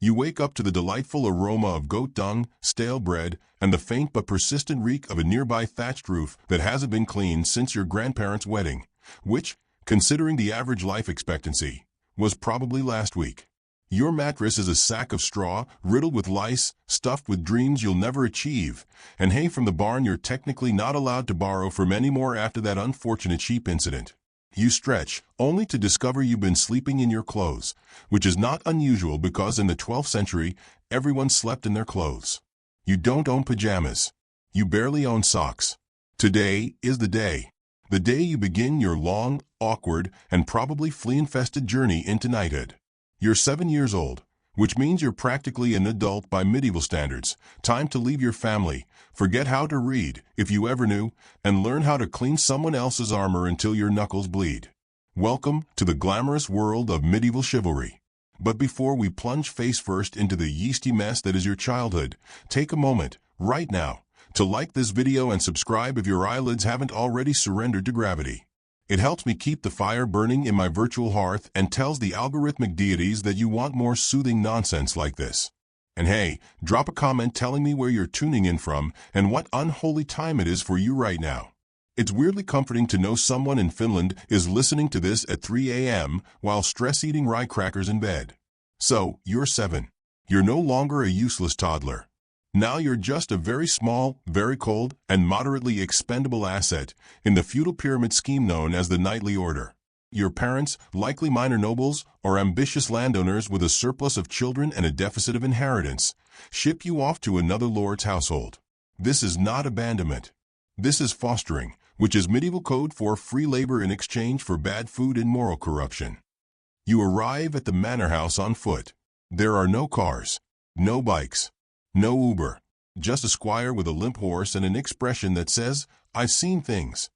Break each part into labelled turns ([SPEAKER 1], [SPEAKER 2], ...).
[SPEAKER 1] You wake up to the delightful aroma of goat dung, stale bread, and the faint but persistent reek of a nearby thatched roof that hasn't been cleaned since your grandparents' wedding, which, considering the average life expectancy, was probably last week. Your mattress is a sack of straw, riddled with lice, stuffed with dreams you'll never achieve, and hay from the barn you're technically not allowed to borrow from anymore after that unfortunate sheep incident. You stretch, only to discover you've been sleeping in your clothes, which is not unusual because in the 12th century, everyone slept in their clothes. You don't own pajamas. You barely own socks. Today is the day. The day you begin your long, awkward, and probably flea-infested journey into knighthood. You're 7 years old, which means you're practically an adult by medieval standards. Time to leave your family, forget how to read, if you ever knew, and learn how to clean someone else's armor until your knuckles bleed. Welcome to the glamorous world of medieval chivalry. But before we plunge face first into the yeasty mess that is your childhood, take a moment, right now, to like this video and subscribe if your eyelids haven't already surrendered to gravity. It helps me keep the fire burning in my virtual hearth and tells the algorithmic deities that you want more soothing nonsense like this. And hey, drop a comment telling me where you're tuning in from and what unholy time it is for you right now. It's weirdly comforting to know someone in Finland is listening to this at 3 a.m. while stress-eating rye crackers in bed. So, you're 7. You're no longer a useless toddler. Now you're just a very small, very cold, and moderately expendable asset in the feudal pyramid scheme known as the knightly order. Your parents, likely minor nobles or ambitious landowners with a surplus of children and a deficit of inheritance, ship you off to another lord's household. This is not abandonment. This is fostering, which is medieval code for free labor in exchange for bad food and moral corruption. You arrive at the manor house on foot. There are no cars, no bikes, no Uber, just a squire with a limp horse and an expression that says, "I've seen things."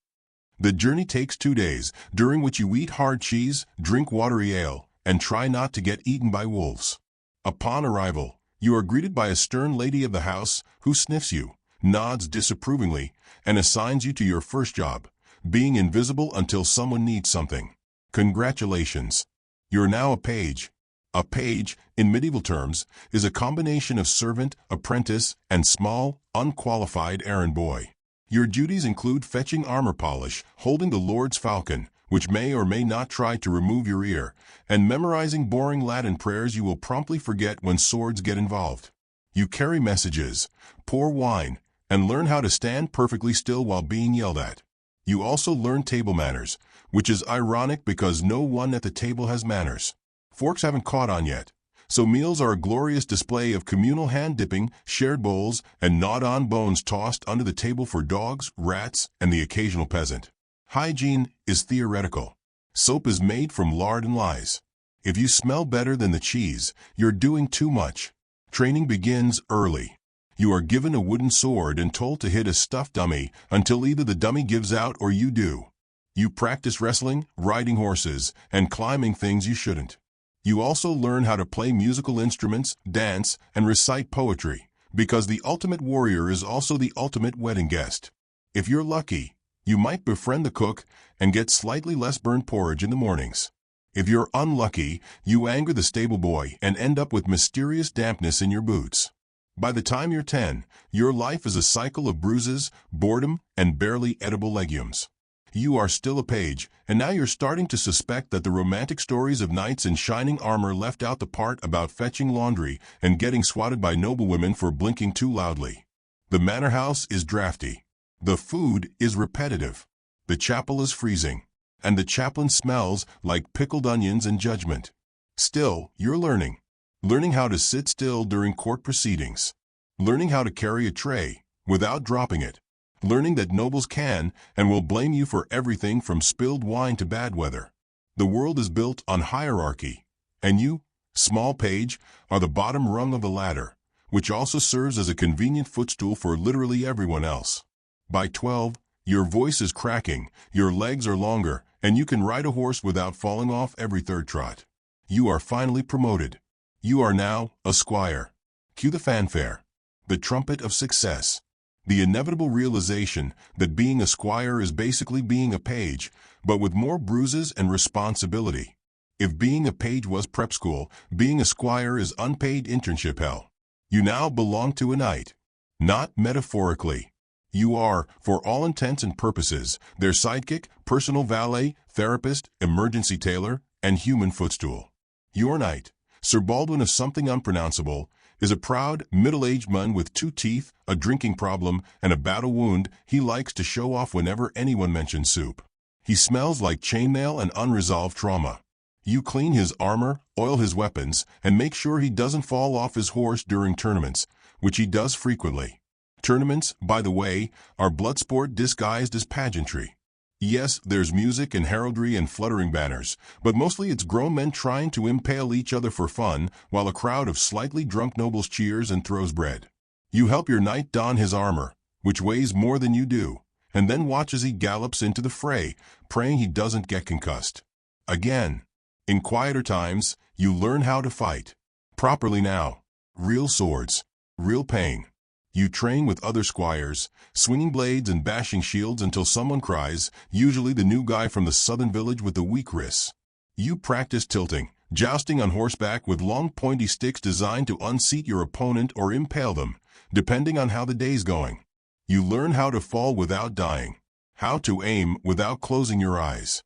[SPEAKER 1] The journey takes 2 days, during which you eat hard cheese, drink watery ale, and try not to get eaten by wolves. Upon arrival, you are greeted by a stern lady of the house who sniffs you, nods disapprovingly, and assigns you to your first job, being invisible until someone needs something. Congratulations. You're now a page. A page, in medieval terms, is a combination of servant, apprentice, and small, unqualified errand boy. Your duties include fetching armor polish, holding the Lord's falcon, which may or may not try to remove your ear, and memorizing boring Latin prayers you will promptly forget when swords get involved. You carry messages, pour wine, and learn how to stand perfectly still while being yelled at. You also learn table manners, which is ironic because no one at the table has manners. Forks haven't caught on yet, so meals are a glorious display of communal hand-dipping, shared bowls, and gnawed-on bones tossed under the table for dogs, rats, and the occasional peasant. Hygiene is theoretical. Soap is made from lard and lies. If you smell better than the cheese, you're doing too much. Training begins early. You are given a wooden sword and told to hit a stuffed dummy until either the dummy gives out or you do. You practice wrestling, riding horses, and climbing things you shouldn't. You also learn how to play musical instruments, dance, and recite poetry, because the ultimate warrior is also the ultimate wedding guest. If you're lucky, you might befriend the cook and get slightly less burnt porridge in the mornings. If you're unlucky, you anger the stable boy and end up with mysterious dampness in your boots. By the time you're 10, your life is a cycle of bruises, boredom, and barely edible legumes. You are still a page, and now you're starting to suspect that the romantic stories of knights in shining armor left out the part about fetching laundry and getting swatted by noblewomen for blinking too loudly. The manor house is drafty. The food is repetitive. The chapel is freezing. And the chaplain smells like pickled onions and judgment. Still, you're learning. Learning how to sit still during court proceedings. Learning how to carry a tray without dropping it. Learning that nobles can and will blame you for everything from spilled wine to bad weather. The world is built on hierarchy, and you, small page, are the bottom rung of the ladder, which also serves as a convenient footstool for literally everyone else. By 12, your voice is cracking, your legs are longer, and you can ride a horse without falling off every third trot. You are finally promoted. You are now a squire. Cue the fanfare. The trumpet of success. The inevitable realization that being a squire is basically being a page, but with more bruises and responsibility. If being a page was prep school, being a squire is unpaid internship hell. You now belong to a knight. Not metaphorically. You are, for all intents and purposes, their sidekick, personal valet, therapist, emergency tailor, and human footstool. Your knight, Sir Baldwin of something unpronounceable, is a proud, middle-aged man with 2 teeth, a drinking problem, and a battle wound he likes to show off whenever anyone mentions soup. He smells like chainmail and unresolved trauma. You clean his armor, oil his weapons, and make sure he doesn't fall off his horse during tournaments, which he does frequently. Tournaments, by the way, are blood sport disguised as pageantry. Yes, there's music and heraldry and fluttering banners, but mostly it's grown men trying to impale each other for fun, while a crowd of slightly drunk nobles cheers and throws bread. You help your knight don his armor, which weighs more than you do, and then watch as he gallops into the fray, praying he doesn't get concussed. Again. In quieter times, you learn how to fight. Properly now. Real swords. Real pain. You train with other squires, swinging blades and bashing shields until someone cries, usually the new guy from the southern village with the weak wrists. You practice tilting, jousting on horseback with long pointy sticks designed to unseat your opponent or impale them, depending on how the day's going. You learn how to fall without dying, how to aim without closing your eyes,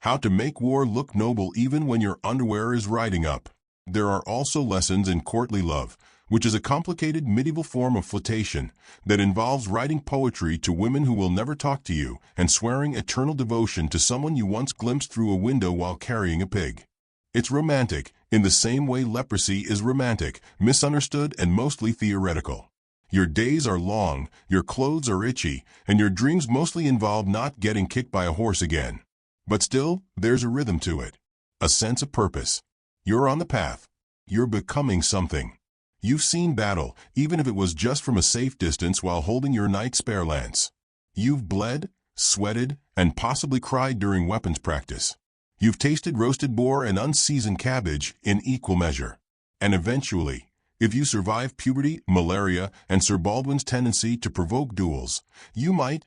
[SPEAKER 1] how to make war look noble even when your underwear is riding up. There are also lessons in courtly love, which is a complicated medieval form of flirtation that involves writing poetry to women who will never talk to you and swearing eternal devotion to someone you once glimpsed through a window while carrying a pig. It's romantic, in the same way leprosy is romantic, misunderstood and mostly theoretical. Your days are long, your clothes are itchy, and your dreams mostly involve not getting kicked by a horse again. But still, there's a rhythm to it. A sense of purpose. You're on the path. You're becoming something. You've seen battle, even if it was just from a safe distance while holding your knight's spare lance. You've bled, sweated, and possibly cried during weapons practice. You've tasted roasted boar and unseasoned cabbage in equal measure. And eventually, if you survive puberty, malaria, and Sir Baldwin's tendency to provoke duels, you might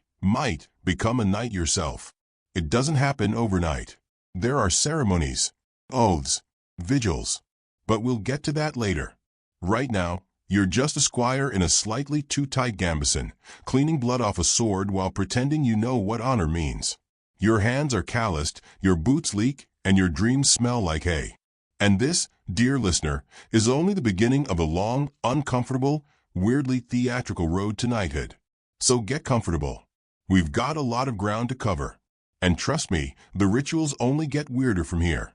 [SPEAKER 1] become a knight yourself. It doesn't happen overnight. There are ceremonies, oaths, vigils. But we'll get to that later. Right now, you're just a squire in a slightly too tight gambeson, cleaning blood off a sword while pretending you know what honor means. Your hands are calloused, your boots leak, and your dreams smell like hay. And this, dear listener, is only the beginning of a long, uncomfortable, weirdly theatrical road to knighthood. So get comfortable. We've got a lot of ground to cover. And trust me, the rituals only get weirder from here.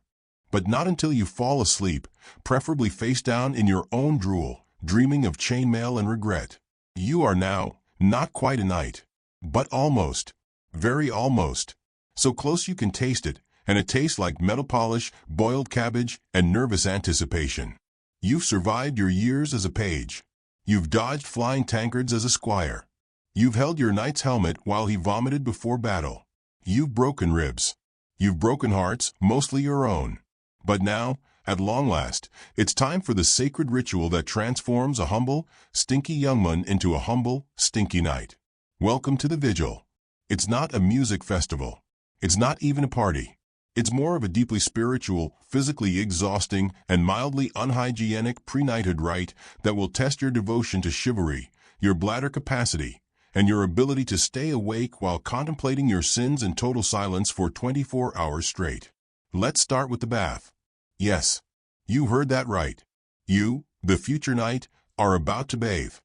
[SPEAKER 1] But not until you fall asleep, preferably face down in your own drool, dreaming of chainmail and regret. You are now, not quite a knight, but almost, very almost. So close you can taste it, and it tastes like metal polish, boiled cabbage, and nervous anticipation. You've survived your years as a page. You've dodged flying tankards as a squire. You've held your knight's helmet while he vomited before battle. You've broken ribs. You've broken hearts, mostly your own. But now, at long last, it's time for the sacred ritual that transforms a humble, stinky young man into a humble, stinky knight. Welcome to the vigil. It's not a music festival. It's not even a party. It's more of a deeply spiritual, physically exhausting, and mildly unhygienic pre-knighthood rite that will test your devotion to chivalry, your bladder capacity, and your ability to stay awake while contemplating your sins in total silence for 24 hours straight. Let's start with the bath. Yes, you heard that right. You, the future knight, are about to bathe.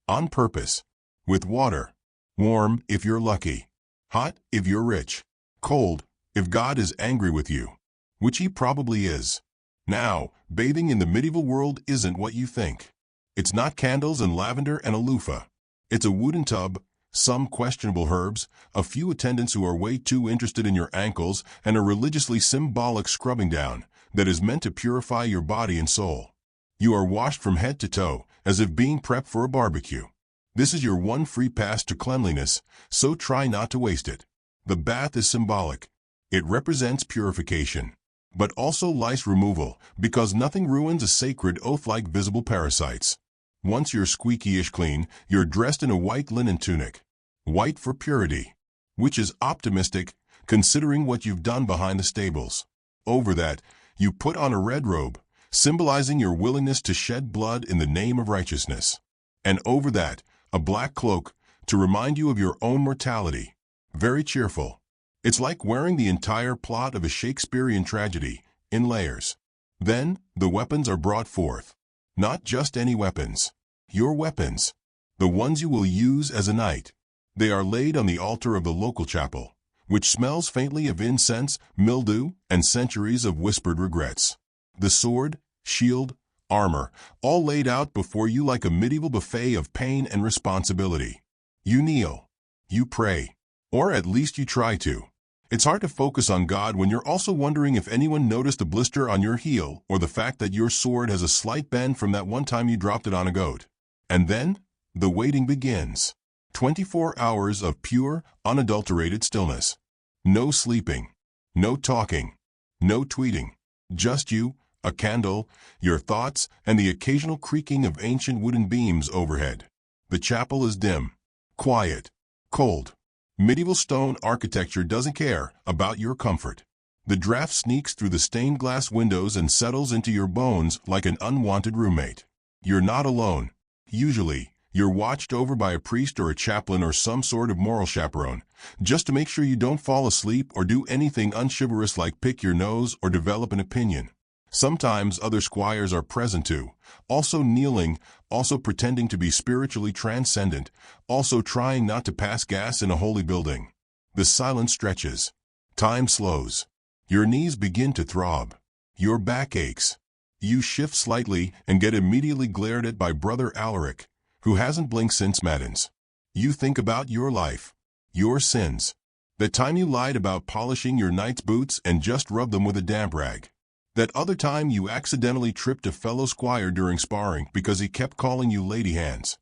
[SPEAKER 1] On purpose. With water. Warm, if you're lucky. Hot, if you're rich. Cold, if God is angry with you. Which he probably is. Now, bathing in the medieval world isn't what you think. It's not candles and lavender and a loofah. It's a wooden tub, some questionable herbs, a few attendants who are way too interested in your ankles, and a religiously symbolic scrubbing down that is meant to purify your body and soul. You are washed from head to toe, as if being prepped for a barbecue. This is your one free pass to cleanliness, so try not to waste it. The bath is symbolic. It represents purification, but also lice removal, because nothing ruins a sacred oath like visible parasites. Once you're squeaky-ish clean, you're dressed in a white linen tunic. White for purity, which is optimistic, considering what you've done behind the stables. Over that, You put on a red robe, symbolizing your willingness to shed blood in the name of righteousness. And over that, a black cloak, to remind you of your own mortality. Very cheerful. It's like wearing the entire plot of a Shakespearean tragedy, in layers. Then, the weapons are brought forth. Not just any weapons. Your weapons. The ones you will use as a knight. They are laid on the altar of the local chapel, which smells faintly of incense, mildew, and centuries of whispered regrets. The sword, shield, armor, all laid out before you like a medieval buffet of pain and responsibility. You kneel. You pray. Or at least you try to. It's hard to focus on God when you're also wondering if anyone noticed a blister on your heel or the fact that your sword has a slight bend from that one time you dropped it on a goat. And then, the waiting begins. 24 hours of pure, unadulterated stillness. No sleeping. No talking. No tweeting. Just you, a candle, your thoughts, and the occasional creaking of ancient wooden beams overhead. The chapel is dim, quiet, cold. Medieval stone architecture doesn't care about your comfort. The draft sneaks through the stained glass windows and settles into your bones like an unwanted roommate. You're not alone. Usually, you're watched over by a priest or a chaplain or some sort of moral chaperone, just to make sure you don't fall asleep or do anything unchivalrous like pick your nose or develop an opinion. Sometimes other squires are present too, also kneeling, also pretending to be spiritually transcendent, also trying not to pass gas in a holy building. The silence stretches. Time slows. Your knees begin to throb. Your back aches. You shift slightly and get immediately glared at by Brother Alaric, who hasn't blinked since Matins. You think about your life, your sins, the time you lied about polishing your knight's boots and just rubbed them with a damp rag. That other time you accidentally tripped a fellow squire during sparring because he kept calling you lady hands.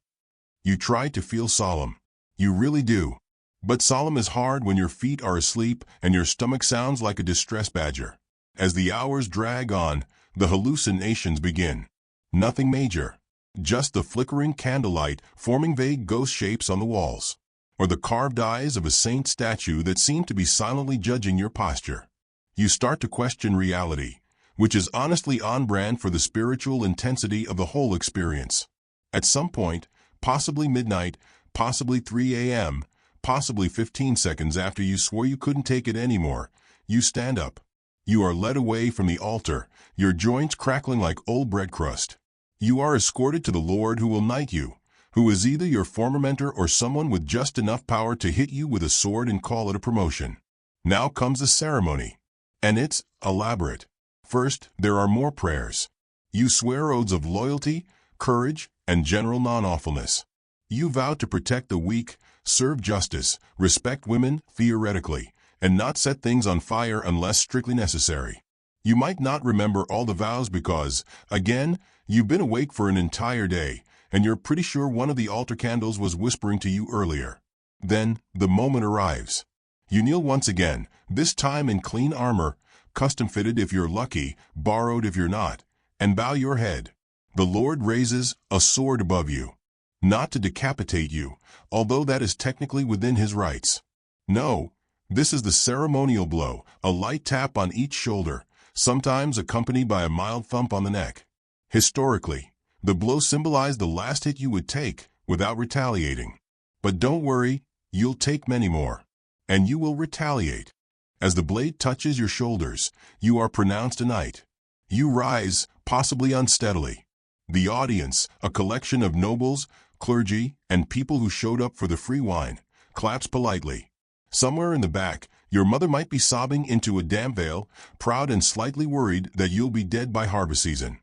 [SPEAKER 1] You try to feel solemn. You really do. But solemn is hard when your feet are asleep and your stomach sounds like a distressed badger. As the hours drag on, the hallucinations begin. Nothing major. Just the flickering candlelight forming vague ghost shapes on the walls. Or the carved eyes of a saint statue that seem to be silently judging your posture. You start to question reality, which is honestly on brand for the spiritual intensity of the whole experience. At some point, possibly midnight, possibly 3 a.m., possibly 15 seconds after you swore you couldn't take it anymore, you stand up. You are led away from the altar, your joints crackling like old bread crust. You are escorted to the Lord who will knight you, who is either your former mentor or someone with just enough power to hit you with a sword and call it a promotion. Now comes the ceremony. And it's elaborate. First, there are more prayers. You swear oaths of loyalty, courage, and general non-awfulness. You vow to protect the weak, serve justice, respect women, theoretically, and not set things on fire unless strictly necessary. You might not remember all the vows because, again, you've been awake for an entire day, and you're pretty sure one of the altar candles was whispering to you earlier. Then, the moment arrives. You kneel once again, this time in clean armor, custom-fitted if you're lucky, borrowed if you're not, and bow your head. The Lord raises a sword above you. Not to decapitate you, although that is technically within his rights. No, this is the ceremonial blow, a light tap on each shoulder, sometimes accompanied by a mild thump on the neck. Historically, the blow symbolized the last hit you would take without retaliating. But don't worry, you'll take many more. And you will retaliate. As the blade touches your shoulders, you are pronounced a knight. You rise, possibly unsteadily. The audience, a collection of nobles, clergy, and people who showed up for the free wine, claps politely. Somewhere in the back, your mother might be sobbing into a damp veil, proud and slightly worried that you'll be dead by harvest season.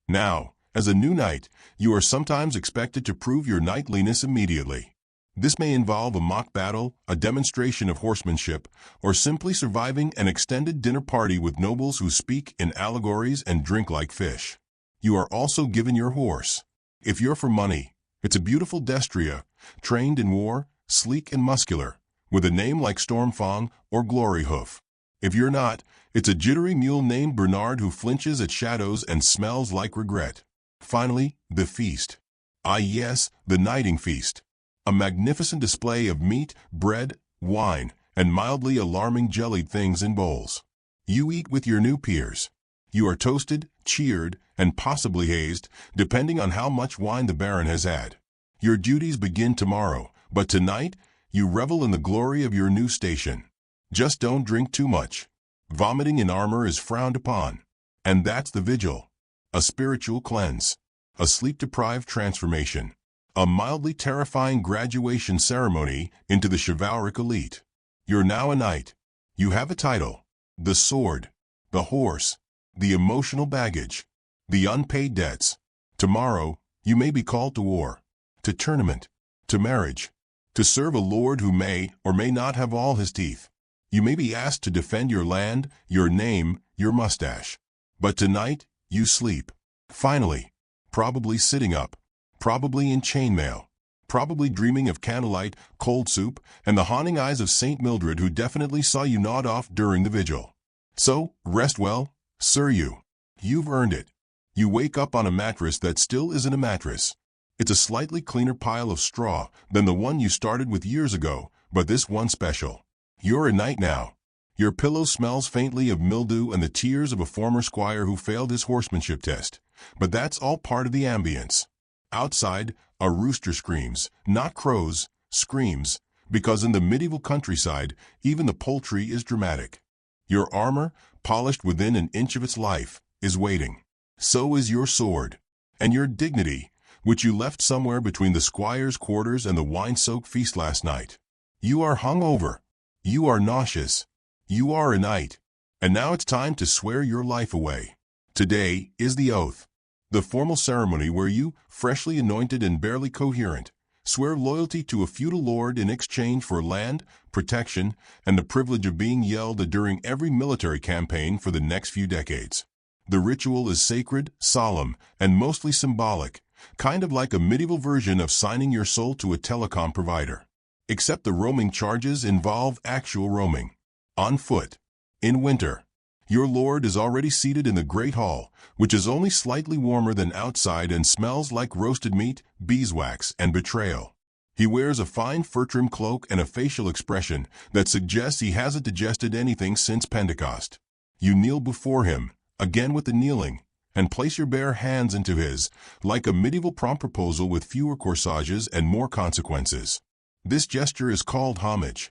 [SPEAKER 1] Now, as a new knight, you are sometimes expected to prove your knightliness immediately. This may involve a mock battle, a demonstration of horsemanship, or simply surviving an extended dinner party with nobles who speak in allegories and drink like fish. You are also given your horse. If you're for money, it's a beautiful destrier, trained in war, sleek and muscular, with a name like Stormfang or Glory Hoof. If you're not, it's a jittery mule named Bernard who flinches at shadows and smells like regret. Finally, the feast. Ah yes, the knighting feast. A magnificent display of meat, bread, wine, and mildly alarming jellied things in bowls. You eat with your new peers. You are toasted, cheered, and possibly hazed, depending on how much wine the Baron has had. Your duties begin tomorrow, but tonight, you revel in the glory of your new station. Just don't drink too much. Vomiting in armor is frowned upon. And that's the vigil. A spiritual cleanse. A sleep-deprived transformation. A mildly terrifying graduation ceremony into the chivalric elite. You're now a knight. You have a title. The sword. The horse. The emotional baggage. The unpaid debts. Tomorrow, you may be called to war. To tournament. To marriage. To serve a lord who may or may not have all his teeth. You may be asked to defend your land, your name, your mustache. But tonight, you sleep. Finally. Probably sitting up. Probably in chainmail. Probably dreaming of candlelight, cold soup, and the haunting eyes of St. Mildred who definitely saw you nod off during the vigil. So, rest well, sir you. You've earned it. You wake up on a mattress that still isn't a mattress. It's a slightly cleaner pile of straw than the one you started with years ago, but this one's special. You're a knight now. Your pillow smells faintly of mildew and the tears of a former squire who failed his horsemanship test. But that's all part of the ambience. Outside, a rooster screams, not crows, screams, because in the medieval countryside, even the poultry is dramatic. Your armor, polished within an inch of its life, is waiting. So is your sword. And your dignity, which you left somewhere between the squire's quarters and the wine-soaked feast last night. You are hungover. You are nauseous. You are a knight. And now it's time to swear your life away. Today is the oath. The formal ceremony where you, freshly anointed and barely coherent, swear loyalty to a feudal lord in exchange for land, protection, and the privilege of being yelled at during every military campaign for the next few decades. The ritual is sacred, solemn, and mostly symbolic, kind of like a medieval version of signing your soul to a telecom provider. Except the roaming charges involve actual roaming. On foot. In winter. Your lord is already seated in the great hall, which is only slightly warmer than outside and smells like roasted meat, beeswax, and betrayal. He wears a fine fur-trimmed cloak and a facial expression that suggests he hasn't digested anything since Pentecost. You kneel before him, again with the kneeling, and place your bare hands into his, like a medieval prom proposal with fewer corsages and more consequences. This gesture is called homage.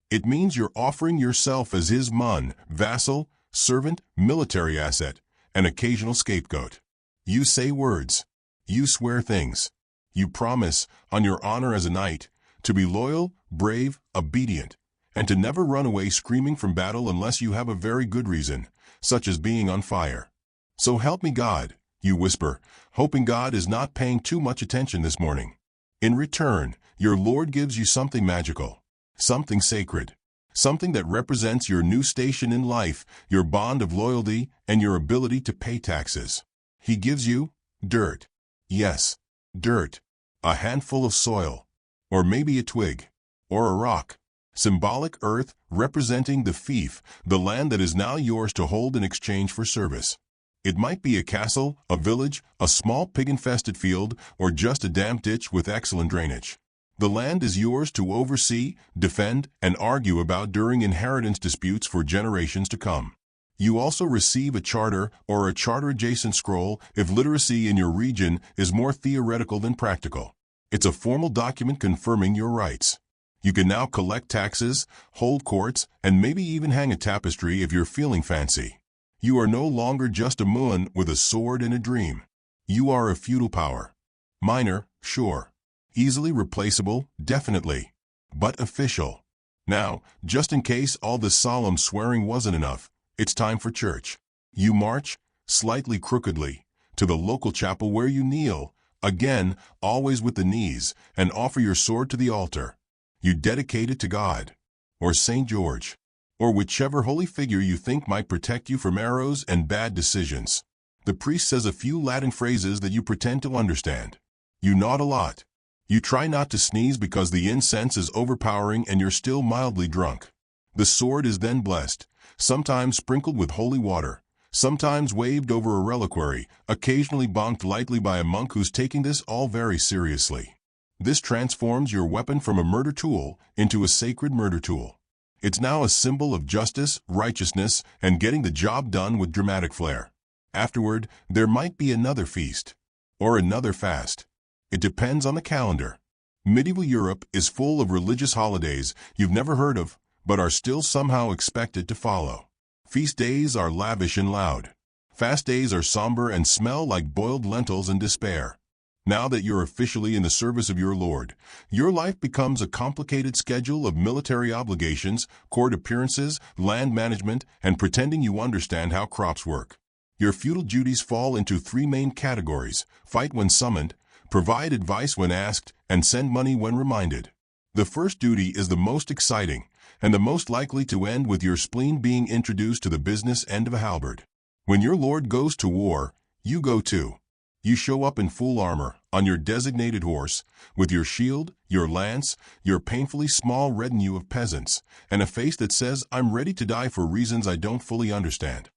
[SPEAKER 1] It means you're offering yourself as his mon, vassal, servant, military asset, and occasional scapegoat. You say words. You swear things. You promise, on your honor as a knight, to be loyal, brave, obedient, and to never run away screaming from battle unless you have a very good reason, such as being on fire. So help me God, you whisper, hoping God is not paying too much attention this morning. In return, your Lord gives you something magical, something sacred. Something that represents your new station in life, your bond of loyalty, and your ability to pay taxes. He gives you dirt. Yes, dirt. A handful of soil. Or maybe a twig. Or a rock. Symbolic earth representing the fief, the land that is now yours to hold in exchange for service. It might be a castle, a village, a small pig-infested field, or just a damp ditch with excellent drainage. The land is yours to oversee, defend, and argue about during inheritance disputes for generations to come. You also receive a charter or a charter-adjacent scroll if literacy in your region is more theoretical than practical. It's a formal document confirming your rights. You can now collect taxes, hold courts, and maybe even hang a tapestry if you're feeling fancy. You are no longer just a muon with a sword and a dream. You are a feudal power. Minor, sure. Easily replaceable, definitely. But official. Now, just in case all this solemn swearing wasn't enough, it's time for church. You march, slightly crookedly, to the local chapel where you kneel, again, always with the knees, and offer your sword to the altar. You dedicate it to God, or St. George, or whichever holy figure you think might protect you from arrows and bad decisions. The priest says a few Latin phrases that you pretend to understand. You nod a lot. You try not to sneeze because the incense is overpowering and you're still mildly drunk. The sword is then blessed, sometimes sprinkled with holy water, sometimes waved over a reliquary, occasionally bonked lightly by a monk who's taking this all very seriously. This transforms your weapon from a murder tool into a sacred murder tool. It's now a symbol of justice, righteousness, and getting the job done with dramatic flair. Afterward, there might be another feast. Or another fast. It depends on the calendar. Medieval Europe is full of religious holidays you've never heard of, but are still somehow expected to follow. Feast days are lavish and loud. Fast days are somber and smell like boiled lentils and despair. Now that you're officially in the service of your Lord, your life becomes a complicated schedule of military obligations, court appearances, land management, and pretending you understand how crops work. Your feudal duties fall into three main categories: fight when summoned, provide advice when asked, and send money when reminded. The first duty is the most exciting, and the most likely to end with your spleen being introduced to the business end of a halberd. When your lord goes to war, you go too. You show up in full armor, on your designated horse, with your shield, your lance, your painfully small retinue of peasants, and a face that says, "I'm ready to die for reasons I don't fully understand."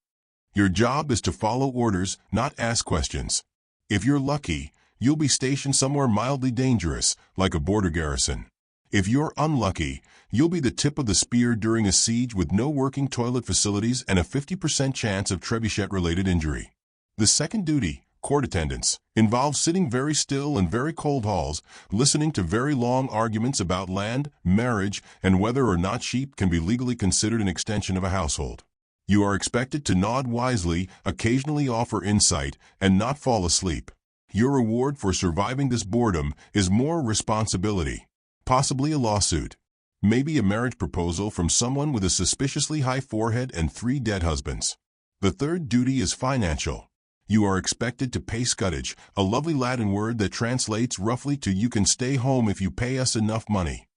[SPEAKER 1] Your job is to follow orders, not ask questions. If you're lucky, you'll be stationed somewhere mildly dangerous, like a border garrison. If you're unlucky, you'll be the tip of the spear during a siege with no working toilet facilities and a 50% chance of trebuchet-related injury. The second duty, court attendance, involves sitting very still in very cold halls, listening to very long arguments about land, marriage, and whether or not sheep can be legally considered an extension of a household. You are expected to nod wisely, occasionally offer insight, and not fall asleep. Your reward for surviving this boredom is more responsibility. Possibly a lawsuit. Maybe a marriage proposal from someone with a suspiciously high forehead and 3 dead husbands. The third duty is financial. You are expected to pay scutage, a lovely Latin word that translates roughly to "you can stay home if you pay us enough money."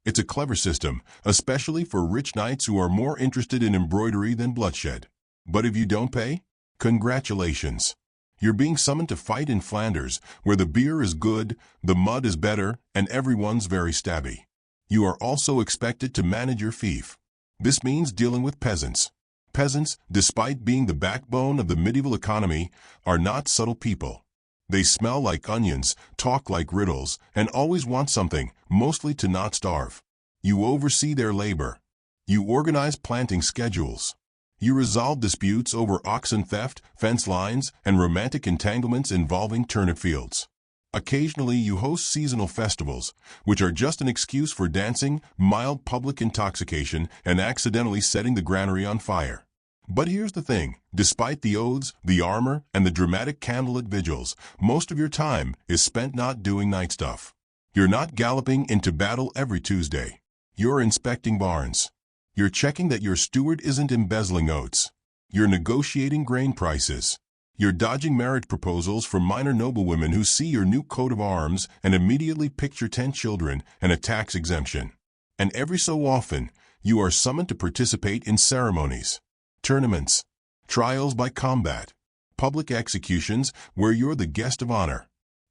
[SPEAKER 1] It's a clever system, especially for rich knights who are more interested in embroidery than bloodshed. But if you don't pay, congratulations. You're being summoned to fight in Flanders, where the beer is good, the mud is better, and everyone's very stabby. You are also expected to manage your fief. This means dealing with peasants. Peasants, despite being the backbone of the medieval economy, are not subtle people. They smell like onions, talk like riddles, and always want something, mostly to not starve. You oversee their labor. You organize planting schedules. You resolve disputes over oxen theft, fence lines, and romantic entanglements involving turnip fields. Occasionally you host seasonal festivals, which are just an excuse for dancing, mild public intoxication, and accidentally setting the granary on fire. But here's the thing, despite the oaths, the armor, and the dramatic candlelit vigils, most of your time is spent not doing night stuff. You're not galloping into battle every Tuesday. You're inspecting barns. You're checking that your steward isn't embezzling oats. You're negotiating grain prices. You're dodging marriage proposals from minor noblewomen who see your new coat of arms and immediately picture 10 children and a tax exemption. And every so often, you are summoned to participate in ceremonies, tournaments, trials by combat, public executions where you're the guest of honor,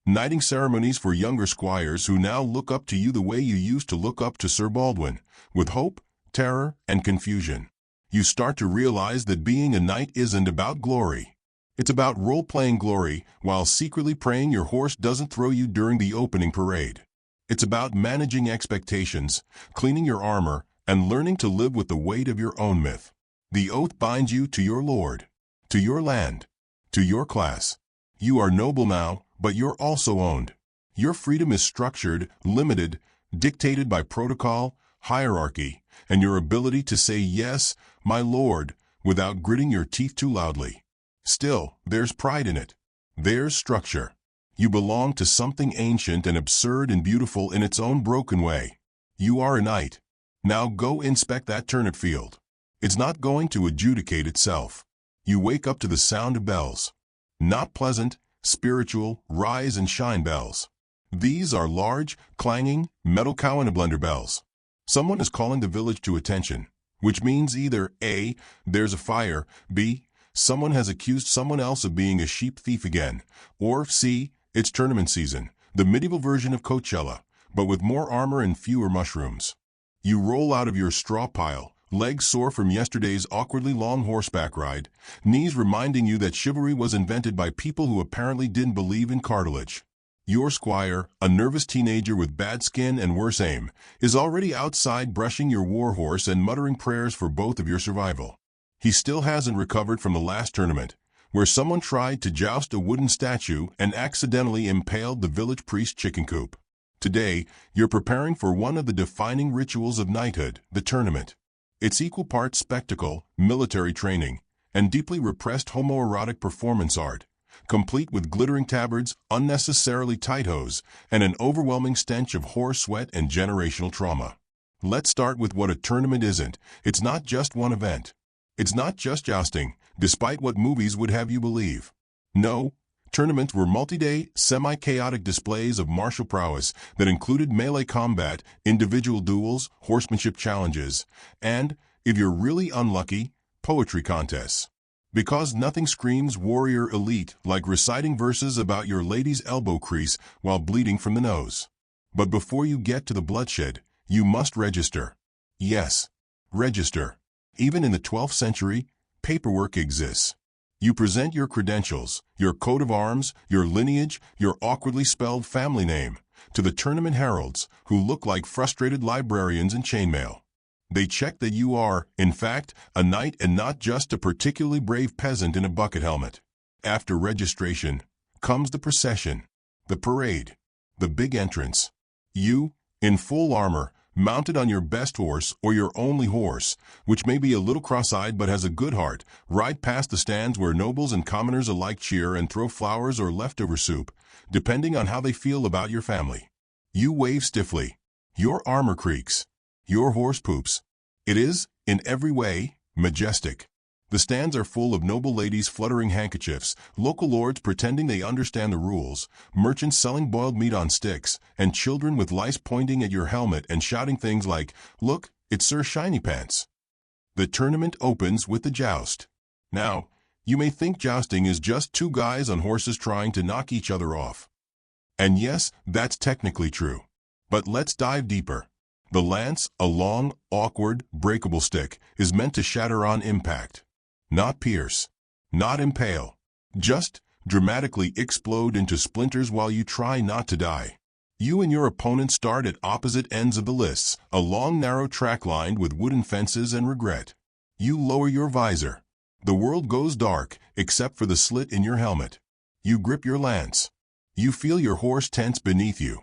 [SPEAKER 1] knighting ceremonies for younger squires who now look up to you the way you used to look up to Sir Baldwin, with hope, terror, and confusion. You start to realize that being a knight isn't about glory. It's about role-playing glory while secretly praying your horse doesn't throw you during the opening parade. It's about managing expectations, cleaning your armor, and learning to live with the weight of your own myth. The oath binds you to your lord, to your land, to your class. You are noble now, but you're also owned. Your freedom is structured, limited, dictated by protocol, hierarchy, and your ability to say "yes, my lord," without gritting your teeth too loudly. Still, there's pride in it. There's structure. You belong to something ancient and absurd and beautiful in its own broken way. You are a knight. Now go inspect that turnip field. It's not going to adjudicate itself. You wake up to the sound of bells. Not pleasant, spiritual, rise and shine bells. These are large, clanging, metal cow in a blender bells. Someone is calling the village to attention, which means either A, there's a fire, B, someone has accused someone else of being a sheep thief again, or C, it's tournament season, the medieval version of Coachella, but with more armor and fewer mushrooms. You roll out of your straw pile, legs sore from yesterday's awkwardly long horseback ride, knees reminding you that chivalry was invented by people who apparently didn't believe in cartilage. Your squire, a nervous teenager with bad skin and worse aim, is already outside brushing your warhorse and muttering prayers for both of your survival. He still hasn't recovered from the last tournament, where someone tried to joust a wooden statue and accidentally impaled the village priest's chicken coop. Today, you're preparing for one of the defining rituals of knighthood, the tournament. It's equal parts spectacle, military training, and deeply repressed homoerotic performance art, complete with glittering tabards, unnecessarily tight hose, and an overwhelming stench of horse sweat and generational trauma. Let's start with what a tournament isn't. It's not just one event. It's not just jousting, despite what movies would have you believe. No, tournaments were multi-day, semi-chaotic displays of martial prowess that included melee combat, individual duels, horsemanship challenges, and, if you're really unlucky, poetry contests. Because nothing screams warrior elite like reciting verses about your lady's elbow crease while bleeding from the nose. But before you get to the bloodshed, you must register. Yes, register. Even in the 12th century, paperwork exists. You present your credentials, your coat of arms, your lineage, your awkwardly spelled family name, to the tournament heralds, who look like frustrated librarians in chainmail. They check that you are, in fact, a knight and not just a particularly brave peasant in a bucket helmet. After registration comes the procession, the parade, the big entrance. You, in full armor, mounted on your best horse or your only horse, which may be a little cross-eyed but has a good heart, ride past the stands where nobles and commoners alike cheer and throw flowers or leftover soup, depending on how they feel about your family. You wave stiffly. Your armor creaks. Your horse poops. It is, in every way, majestic. The stands are full of noble ladies fluttering handkerchiefs, local lords pretending they understand the rules, merchants selling boiled meat on sticks, and children with lice pointing at your helmet and shouting things like, "Look, it's Sir Shiny Pants." The tournament opens with the joust. Now, you may think jousting is just two guys on horses trying to knock each other off. And yes, that's technically true. But let's dive deeper. The lance, a long, awkward, breakable stick, is meant to shatter on impact. Not pierce. Not impale. Just dramatically explode into splinters while you try not to die. You and your opponent start at opposite ends of the lists, a long narrow track lined with wooden fences and regret. You lower your visor. The world goes dark, except for the slit in your helmet. You grip your lance. You feel your horse tense beneath you.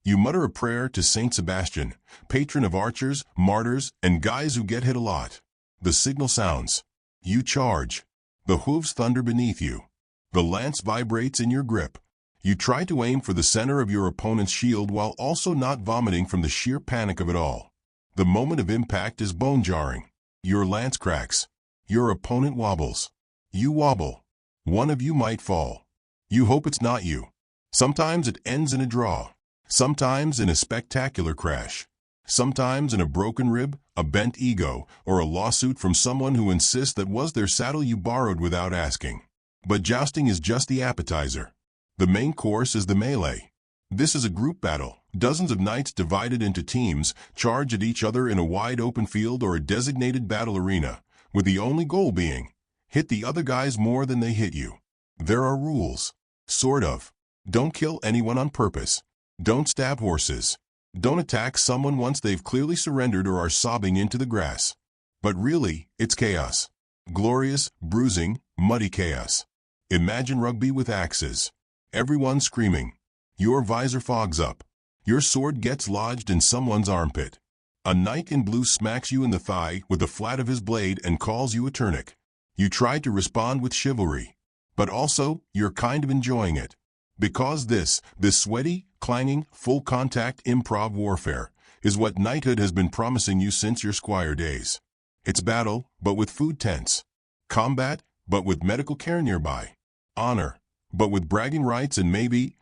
[SPEAKER 1] You mutter a prayer to Saint Sebastian, patron of archers, martyrs, and guys who get hit a lot. The signal sounds. You charge. The hooves thunder beneath you. The lance vibrates in your grip. You try to aim for the center of your opponent's shield while also not vomiting from the sheer panic of it all. The moment of impact is bone-jarring. Your lance cracks. Your opponent wobbles. You wobble. One of you might fall. You hope it's not you. Sometimes it ends in a draw. Sometimes in a spectacular crash. Sometimes in a broken rib, a bent ego, or a lawsuit from someone who insists that was their saddle you borrowed without asking. But jousting is just the appetizer. The main course is the melee. This is a group battle. Dozens of knights divided into teams charge at each other in a wide open field or a designated battle arena, with the only goal being, hit the other guys more than they hit you. There are rules. Sort of. Don't kill anyone on purpose. Don't stab horses. Don't attack someone once they've clearly surrendered or are sobbing into the grass. But really, it's chaos. Glorious, bruising, muddy chaos. Imagine rugby with axes. Everyone screaming. Your visor fogs up. Your sword gets lodged in someone's armpit. A knight in blue smacks you in the thigh with the flat of his blade and calls you a turnip. You try to respond with chivalry. But also, you're kind of enjoying it. Because this sweaty, clanging, full-contact improv warfare is what knighthood has been promising you since your squire days. It's battle, but with food tents. Combat, but with medical care nearby. Honor, but with bragging rights and maybe,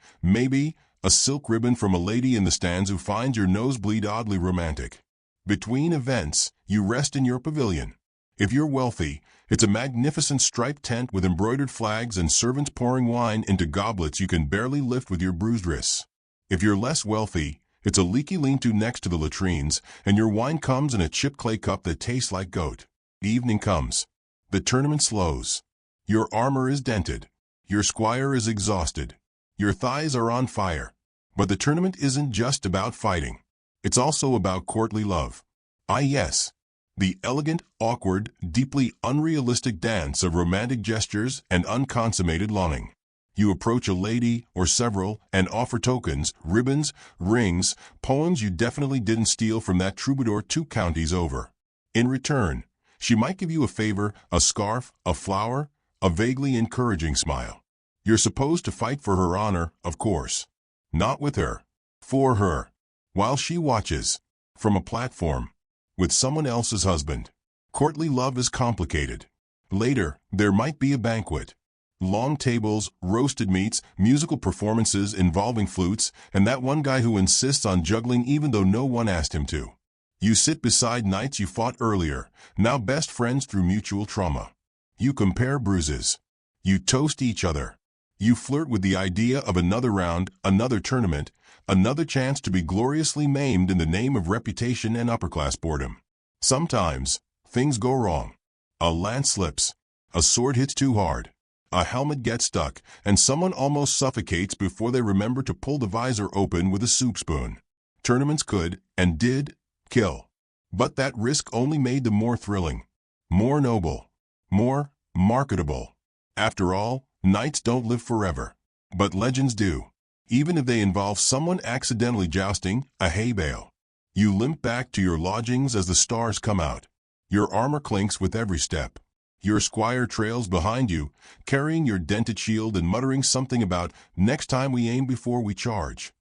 [SPEAKER 1] a silk ribbon from a lady in the stands who finds your nosebleed oddly romantic. Between events, you rest in your pavilion. If you're wealthy, it's a magnificent striped tent with embroidered flags and servants pouring wine into goblets you can barely lift with your bruised wrists. If you're less wealthy, it's a leaky lean-to next to the latrines, and your wine comes in a chipped clay cup that tastes like goat. The evening comes. The tournament slows. Your armor is dented. Your squire is exhausted. Your thighs are on fire. But the tournament isn't just about fighting. It's also about courtly love. Ah yes. The elegant, awkward, deeply unrealistic dance of romantic gestures and unconsummated longing. You approach a lady, or several, and offer tokens, ribbons, rings, poems you definitely didn't steal from that troubadour 2 counties over. In return, she might give you a favor, a scarf, a flower, a vaguely encouraging smile. You're supposed to fight for her honor, of course. Not with her. For her. While she watches. From a platform. With someone else's husband. Courtly love is complicated. Later, there might be a banquet. Long tables, roasted meats, musical performances involving flutes, and that one guy who insists on juggling even though no one asked him to. You sit beside knights you fought earlier, now best friends through mutual trauma. You compare bruises. You toast each other. You flirt with the idea of another round, another tournament, another chance to be gloriously maimed in the name of reputation and upper-class boredom. Sometimes, things go wrong. A lance slips. A sword hits too hard. A helmet gets stuck, and someone almost suffocates before they remember to pull the visor open with a soup spoon. Tournaments could, and did, kill. But that risk only made them more thrilling, more noble, more marketable. After all, knights don't live forever. But legends do. Even if they involve someone accidentally jousting a hay bale. You limp back to your lodgings as the stars come out. Your armor clinks with every step. Your squire trails behind you, carrying your dented shield and muttering something about, "Next time we aim before we charge."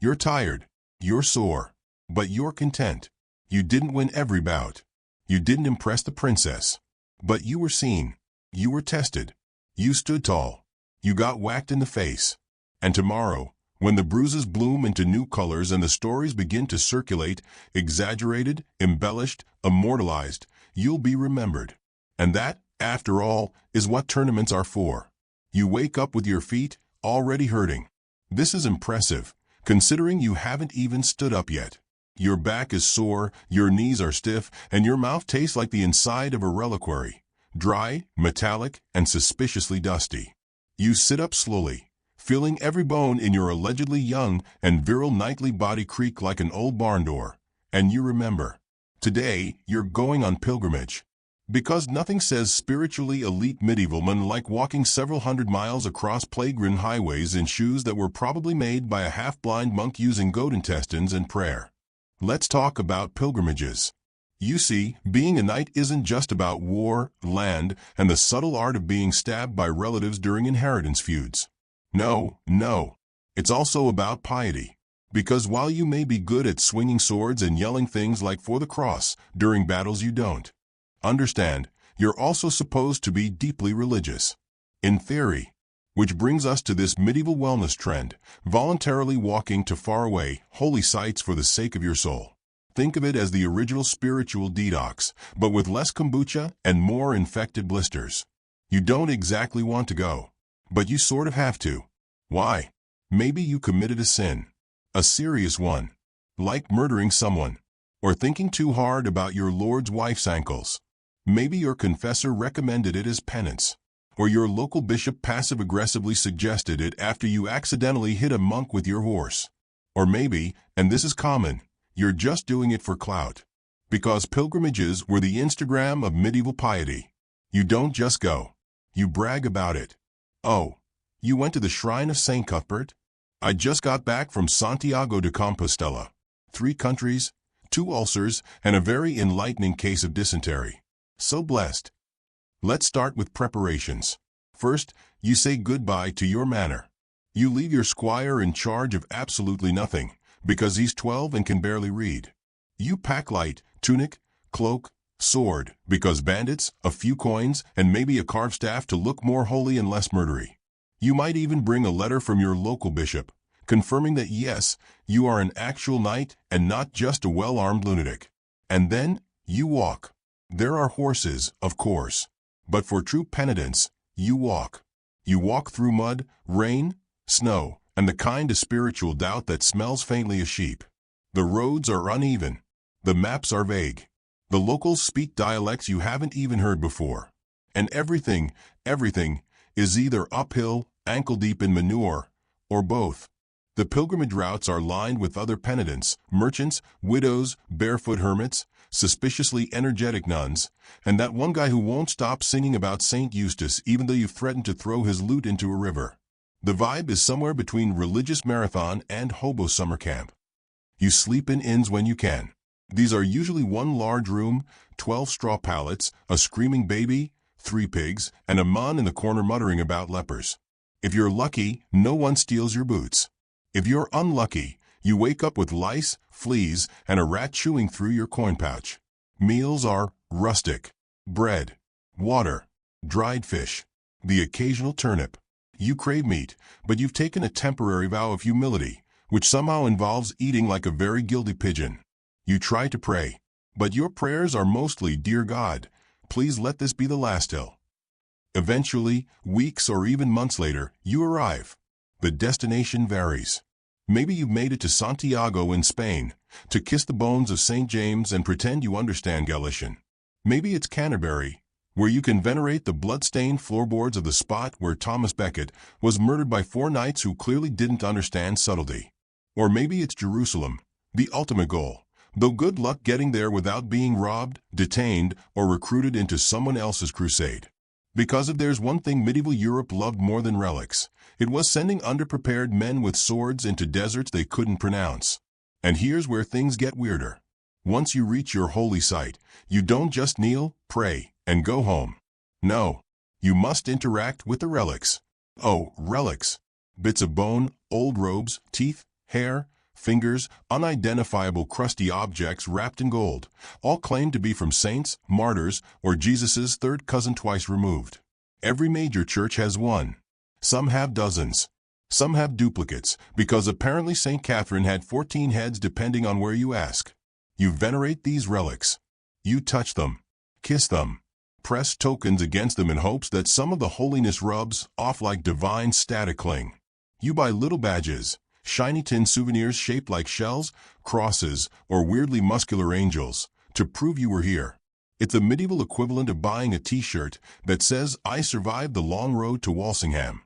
[SPEAKER 1] You're tired. You're sore. But you're content. You didn't win every bout. You didn't impress the princess. But you were seen. You were tested. You stood tall. You got whacked in the face. And tomorrow, when the bruises bloom into new colors and the stories begin to circulate, exaggerated, embellished, immortalized, you'll be remembered. And that, after all, is what tournaments are for. You wake up with your feet already hurting. This is impressive, considering you haven't even stood up yet. Your back is sore, your knees are stiff, and your mouth tastes like the inside of a reliquary, dry, metallic, and suspiciously dusty. You sit up slowly, feeling every bone in your allegedly young and virile knightly body creak like an old barn door, and you remember. Today, you're going on pilgrimage. Because nothing says spiritually elite medievalman like walking several hundred miles across plague-ridden highways in shoes that were probably made by a half-blind monk using goat intestines and prayer. Let's talk about pilgrimages. You see, being a knight isn't just about war, land, and the subtle art of being stabbed by relatives during inheritance feuds. No. It's also about piety. Because while you may be good at swinging swords and yelling things like "for the cross" during battles, you don't. Understand, you're also supposed to be deeply religious. In theory. Which brings us to this medieval wellness trend, voluntarily walking to faraway, holy sites for the sake of your soul. Think of it as the original spiritual detox, but with less kombucha and more infected blisters. You don't exactly want to go. But you sort of have to. Why? Maybe you committed a sin. A serious one. Like murdering someone. Or thinking too hard about your lord's wife's ankles. Maybe your confessor recommended it as penance. Or your local bishop passive-aggressively suggested it after you accidentally hit a monk with your horse. Or maybe, and this is common, you're just doing it for clout. Because pilgrimages were the Instagram of medieval piety. You don't just go. You brag about it. Oh, you went to the shrine of St. Cuthbert? I just got back from Santiago de Compostela. 3 countries, 2 ulcers, and a very enlightening case of dysentery. So blessed. Let's start with preparations. First, you say goodbye to your manor. You leave your squire in charge of absolutely nothing, because he's 12 and can barely read. You pack light, tunic, cloak, sword, because bandits, a few coins, and maybe a carved staff to look more holy and less murdery. You might even bring a letter from your local bishop, confirming that yes, you are an actual knight and not just a well-armed lunatic. And then, you walk. There are horses, of course. But for true penitence, you walk. You walk through mud, rain, snow, and the kind of spiritual doubt that smells faintly of sheep. The roads are uneven. The maps are vague. The locals speak dialects you haven't even heard before. And everything, is either uphill, ankle-deep in manure, or both. The pilgrimage routes are lined with other penitents, merchants, widows, barefoot hermits, suspiciously energetic nuns, and that one guy who won't stop singing about St. Eustace even though you've threatened to throw his lute into a river. The vibe is somewhere between religious marathon and hobo summer camp. You sleep in inns when you can. These are usually one large room, 12 straw pallets, a screaming baby, 3 pigs, and a man in the corner muttering about lepers. If you're lucky, no one steals your boots. If you're unlucky, you wake up with lice, fleas, and a rat chewing through your coin pouch. Meals are rustic. Bread, water, dried fish, the occasional turnip. You crave meat, but you've taken a temporary vow of humility, which somehow involves eating like a very guilty pigeon. You try to pray, but your prayers are mostly, "Dear God, please let this be the last till." Eventually, weeks or even months later, you arrive. The destination varies. Maybe you've made it to Santiago in Spain, to kiss the bones of St. James and pretend you understand Galician. Maybe it's Canterbury, where you can venerate the blood-stained floorboards of the spot where Thomas Becket was murdered by 4 knights who clearly didn't understand subtlety. Or maybe it's Jerusalem, the ultimate goal, though good luck getting there without being robbed, detained, or recruited into someone else's crusade. Because if there's one thing medieval Europe loved more than relics, it was sending underprepared men with swords into deserts they couldn't pronounce. And here's where things get weirder. Once you reach your holy site, you don't just kneel, pray, and go home. No, you must interact with the relics. Oh, relics. Bits of bone, old robes, teeth, hair, fingers, unidentifiable crusty objects wrapped in gold, all claimed to be from saints, martyrs, or Jesus's third cousin twice removed. Every major church has one. Some have dozens. Some have duplicates, because apparently St. Catherine had 14 heads depending on where you ask. You venerate these relics. You touch them, kiss them, press tokens against them in hopes that some of the holiness rubs off like divine static cling. You buy little badges, shiny tin souvenirs shaped like shells, crosses, or weirdly muscular angels, to prove you were here. It's the medieval equivalent of buying a t-shirt that says, "I survived the long road to Walsingham."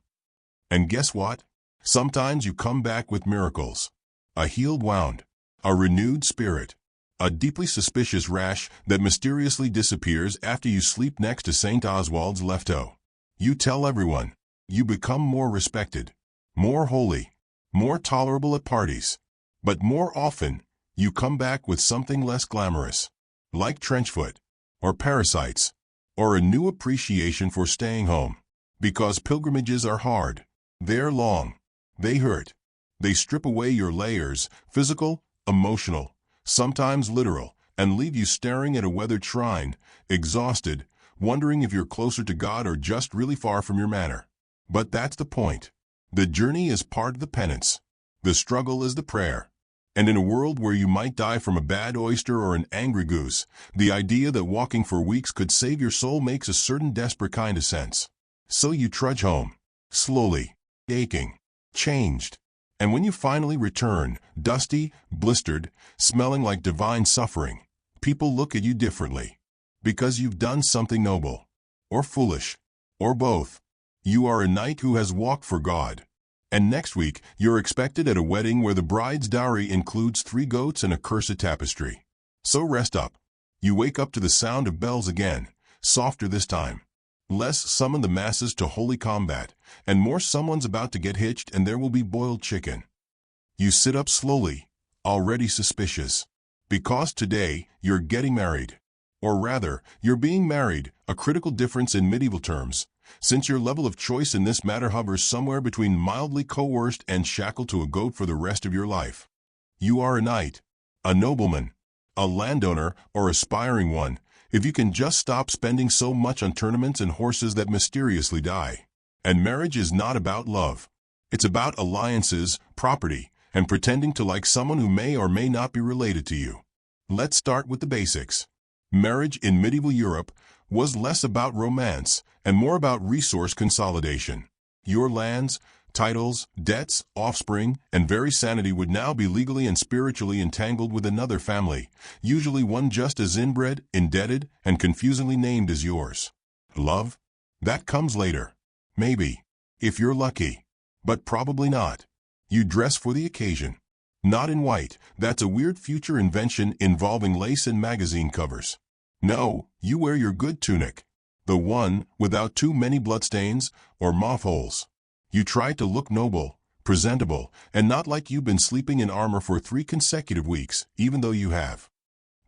[SPEAKER 1] And guess what? Sometimes you come back with miracles. A healed wound, a renewed spirit, a deeply suspicious rash that mysteriously disappears after you sleep next to St. Oswald's left toe. You tell everyone. You become more respected, more holy, more tolerable at parties. But more often, you come back with something less glamorous, like trenchfoot, or parasites, or a new appreciation for staying home. Because pilgrimages are hard. They're long. They hurt. They strip away your layers, physical, emotional, sometimes literal, and leave you staring at a weathered shrine, exhausted, wondering if you're closer to God or just really far from your manor. But that's the point. The journey is part of the penance. The struggle is the prayer. And in a world where you might die from a bad oyster or an angry goose, the idea that walking for weeks could save your soul makes a certain desperate kind of sense. So you trudge home, slowly, aching, changed. And when you finally return, dusty, blistered, smelling like divine suffering, people look at you differently. Because you've done something noble, or foolish, or both. You are a knight who has walked for God. And next week, you're expected at a wedding where the bride's dowry includes 3 goats and a cursed tapestry. So rest up. You wake up to the sound of bells again, softer this time. Less summon the masses to holy combat, and more someone's about to get hitched and there will be boiled chicken. You sit up slowly, already suspicious. Because today, you're getting married. Or rather, you're being married, a critical difference in medieval terms, since your level of choice in this matter hovers somewhere between mildly coerced and shackled to a goat for the rest of your life. You are a knight, a nobleman, a landowner, or aspiring one, if you can just stop spending so much on tournaments and horses that mysteriously die. And marriage is not about love. It's about alliances, property, and pretending to like someone who may or may not be related to you. Let's start with the basics. Marriage in medieval Europe was less about romance and more about resource consolidation. Your lands, titles, debts, offspring, and very sanity would now be legally and spiritually entangled with another family, usually one just as inbred, indebted, and confusingly named as yours. Love? That comes later. Maybe. If you're lucky. But probably not. You dress for the occasion. Not in white, that's a weird future invention involving lace and magazine covers. No, you wear your good tunic. The one without too many bloodstains or moth holes. You try to look noble, presentable, and not like you've been sleeping in armor for 3 consecutive weeks, even though you have.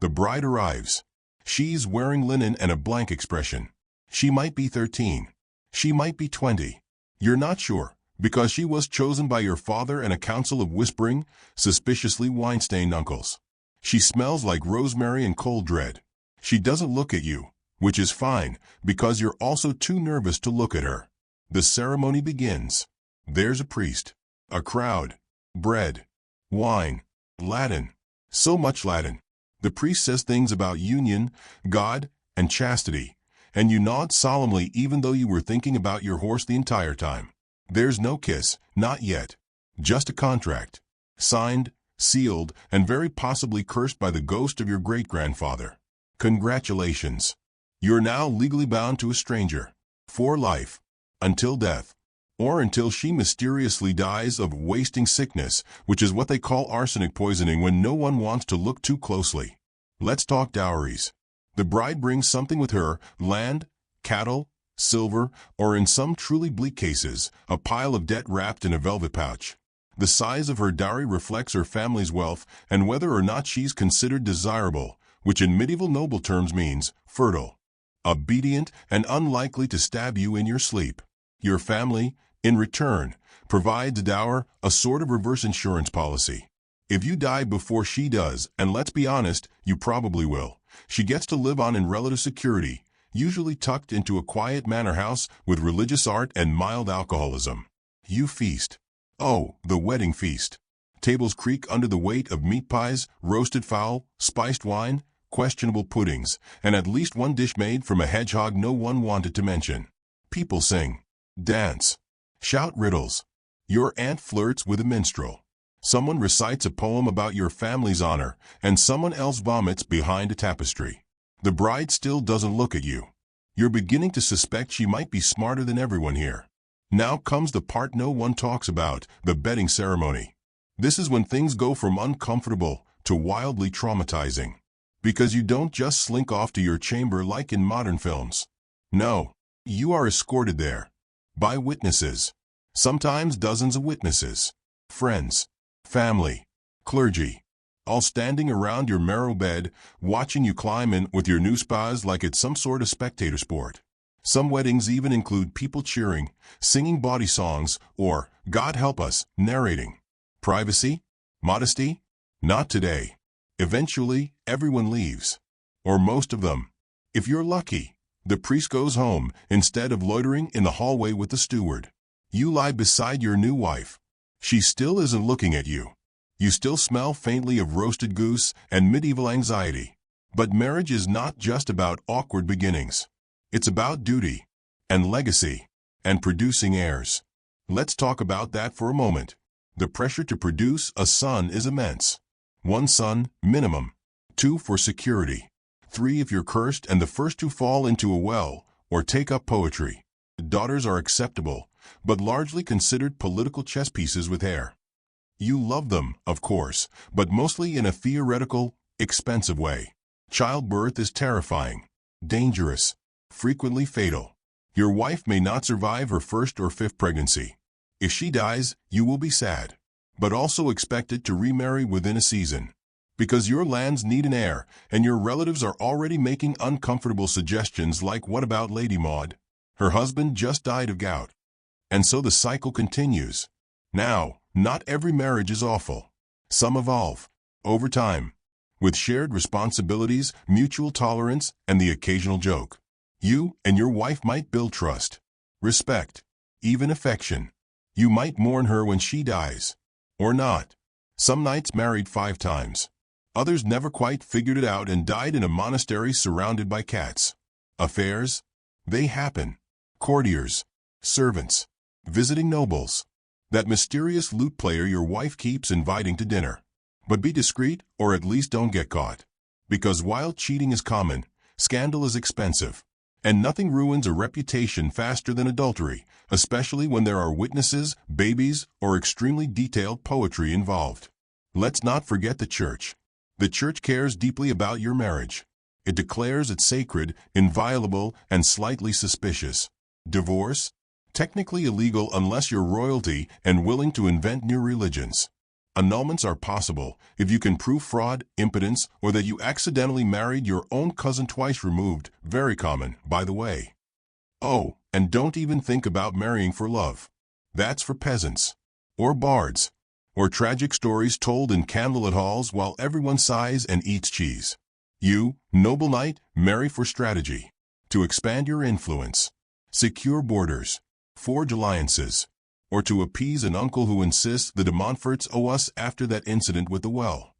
[SPEAKER 1] The bride arrives. She's wearing linen and a blank expression. She might be 13. She might be 20. You're not sure, because she was chosen by your father and a council of whispering, suspiciously wine-stained uncles. She smells like rosemary and cold dread. She doesn't look at you, which is fine, because you're also too nervous to look at her. The ceremony begins. There's a priest, a crowd, bread, wine, Latin, so much Latin. The priest says things about union, God, and chastity, and you nod solemnly even though you were thinking about your horse the entire time. There's no kiss, not yet. Just a contract. Signed, sealed, and very possibly cursed by the ghost of your great-grandfather. Congratulations. You're now legally bound to a stranger. For life. Until death. Or until she mysteriously dies of wasting sickness, which is what they call arsenic poisoning when no one wants to look too closely. Let's talk dowries. The bride brings something with her, land, cattle, silver, or in some truly bleak cases, a pile of debt wrapped in a velvet pouch. The size of her dowry reflects her family's wealth and whether or not she's considered desirable, which in medieval noble terms means fertile, obedient, and unlikely to stab you in your sleep. Your family, in return, provides a dower, a sort of reverse insurance policy. If you die before she does, and let's be honest, you probably will, she gets to live on in relative security, usually tucked into a quiet manor house with religious art and mild alcoholism. You feast. Oh, the wedding feast. Tables creak under the weight of meat pies, roasted fowl, spiced wine, questionable puddings, and at least one dish made from a hedgehog no one wanted to mention. People sing, dance, shout riddles. Your aunt flirts with a minstrel. Someone recites a poem about your family's honor, and someone else vomits behind a tapestry. The bride still doesn't look at you. You're beginning to suspect she might be smarter than everyone here. Now comes the part no one talks about, the bedding ceremony. This is when things go from uncomfortable to wildly traumatizing. Because you don't just slink off to your chamber like in modern films. No, you are escorted there. By witnesses. Sometimes dozens of witnesses. Friends. Family. Clergy. All standing around your marrow bed, watching you climb in with your new spas like it's some sort of spectator sport. Some weddings even include people cheering, singing bawdy songs, or, God help us, narrating. Privacy? Modesty? Not today. Eventually, everyone leaves. Or most of them. If you're lucky, the priest goes home instead of loitering in the hallway with the steward. You lie beside your new wife. She still isn't looking at you. You still smell faintly of roasted goose and medieval anxiety. But marriage is not just about awkward beginnings. It's about duty, and legacy, and producing heirs. Let's talk about that for a moment. The pressure to produce a son is immense. 1 son, minimum. 2 for security. 3 if you're cursed and the first 2 fall into a well, or take up poetry. Daughters are acceptable, but largely considered political chess pieces with hair. You love them, of course, but mostly in a theoretical, expensive way. Childbirth is terrifying, dangerous, frequently fatal. Your wife may not survive her 1st or 5th pregnancy. If she dies, you will be sad, but also expected to remarry within a season. Because your lands need an heir, and your relatives are already making uncomfortable suggestions like what about Lady Maud? Her husband just died of gout. And so the cycle continues. Now, not every marriage is awful. Some evolve, over time, with shared responsibilities, mutual tolerance, and the occasional joke. You and your wife might build trust, respect, even affection. You might mourn her when she dies. Or not. Some knights married 5 times. Others never quite figured it out and died in a monastery surrounded by cats. Affairs? They happen. Courtiers. Servants. Visiting nobles. That mysterious lute player your wife keeps inviting to dinner. But be discreet, or at least don't get caught. Because while cheating is common, scandal is expensive. And nothing ruins a reputation faster than adultery, especially when there are witnesses, babies, or extremely detailed poetry involved. Let's not forget the church. The church cares deeply about your marriage. It declares it sacred, inviolable, and slightly suspicious. Divorce? Technically illegal unless you're royalty and willing to invent new religions. Annulments are possible if you can prove fraud, impotence, or that you accidentally married your own cousin twice removed, very common, by the way. Oh, and don't even think about marrying for love. That's for peasants. Or bards. Or tragic stories told in candlelit halls while everyone sighs and eats cheese. You, noble knight, marry for strategy. To expand your influence. Secure borders. Forge alliances. Or to appease an uncle who insists the de Montforts owe us after that incident with the well.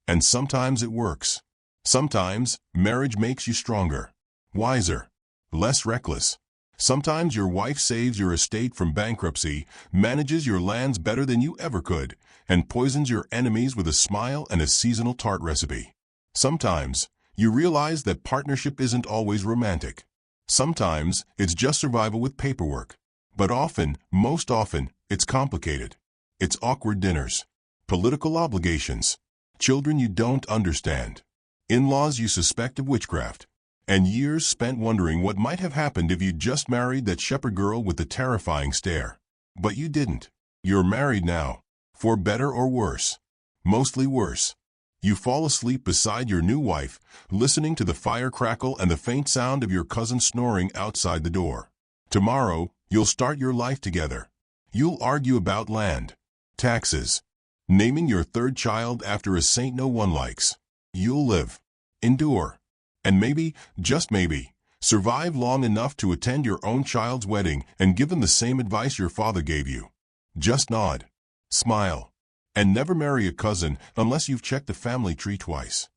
[SPEAKER 1] And sometimes it works. Sometimes, marriage makes you stronger, wiser, less reckless. Sometimes your wife saves your estate from bankruptcy, manages your lands better than you ever could, and poisons your enemies with a smile and a seasonal tart recipe. Sometimes, you realize that partnership isn't always romantic. Sometimes, it's just survival with paperwork. But often, most often, it's complicated. It's awkward dinners, political obligations, children you don't understand, in-laws you suspect of witchcraft, and years spent wondering what might have happened if you'd just married that shepherd girl with the terrifying stare. But you didn't. You're married now. For better or worse. Mostly worse. You fall asleep beside your new wife, listening to the fire crackle and the faint sound of your cousin snoring outside the door. Tomorrow, you'll start your life together. You'll argue about land, taxes, naming your third child after a saint no one likes. You'll live, endure, and maybe, just maybe, survive long enough to attend your own child's wedding and give them the same advice your father gave you. Just nod, smile, and never marry a cousin unless you've checked the family tree twice.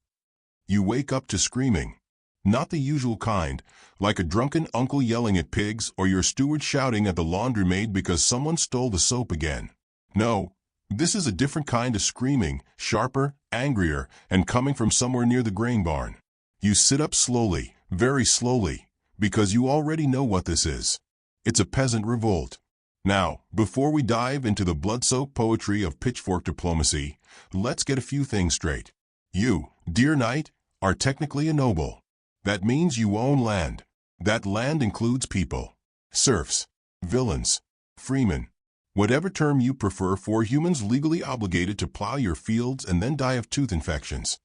[SPEAKER 1] You wake up to screaming. Not the usual kind, like a drunken uncle yelling at pigs or your steward shouting at the laundry-maid because someone stole the soap again. No, this is a different kind of screaming, sharper, angrier, and coming from somewhere near the grain barn. You sit up slowly, very slowly, because you already know what this is. It's a peasant revolt. Now, before we dive into the blood-soaked poetry of pitchfork diplomacy, let's get a few things straight. You, dear knight, are technically a noble. That means you own land. That land includes people, serfs, villains, freemen, whatever term you prefer for humans legally obligated to plow your fields and then die of tooth infections.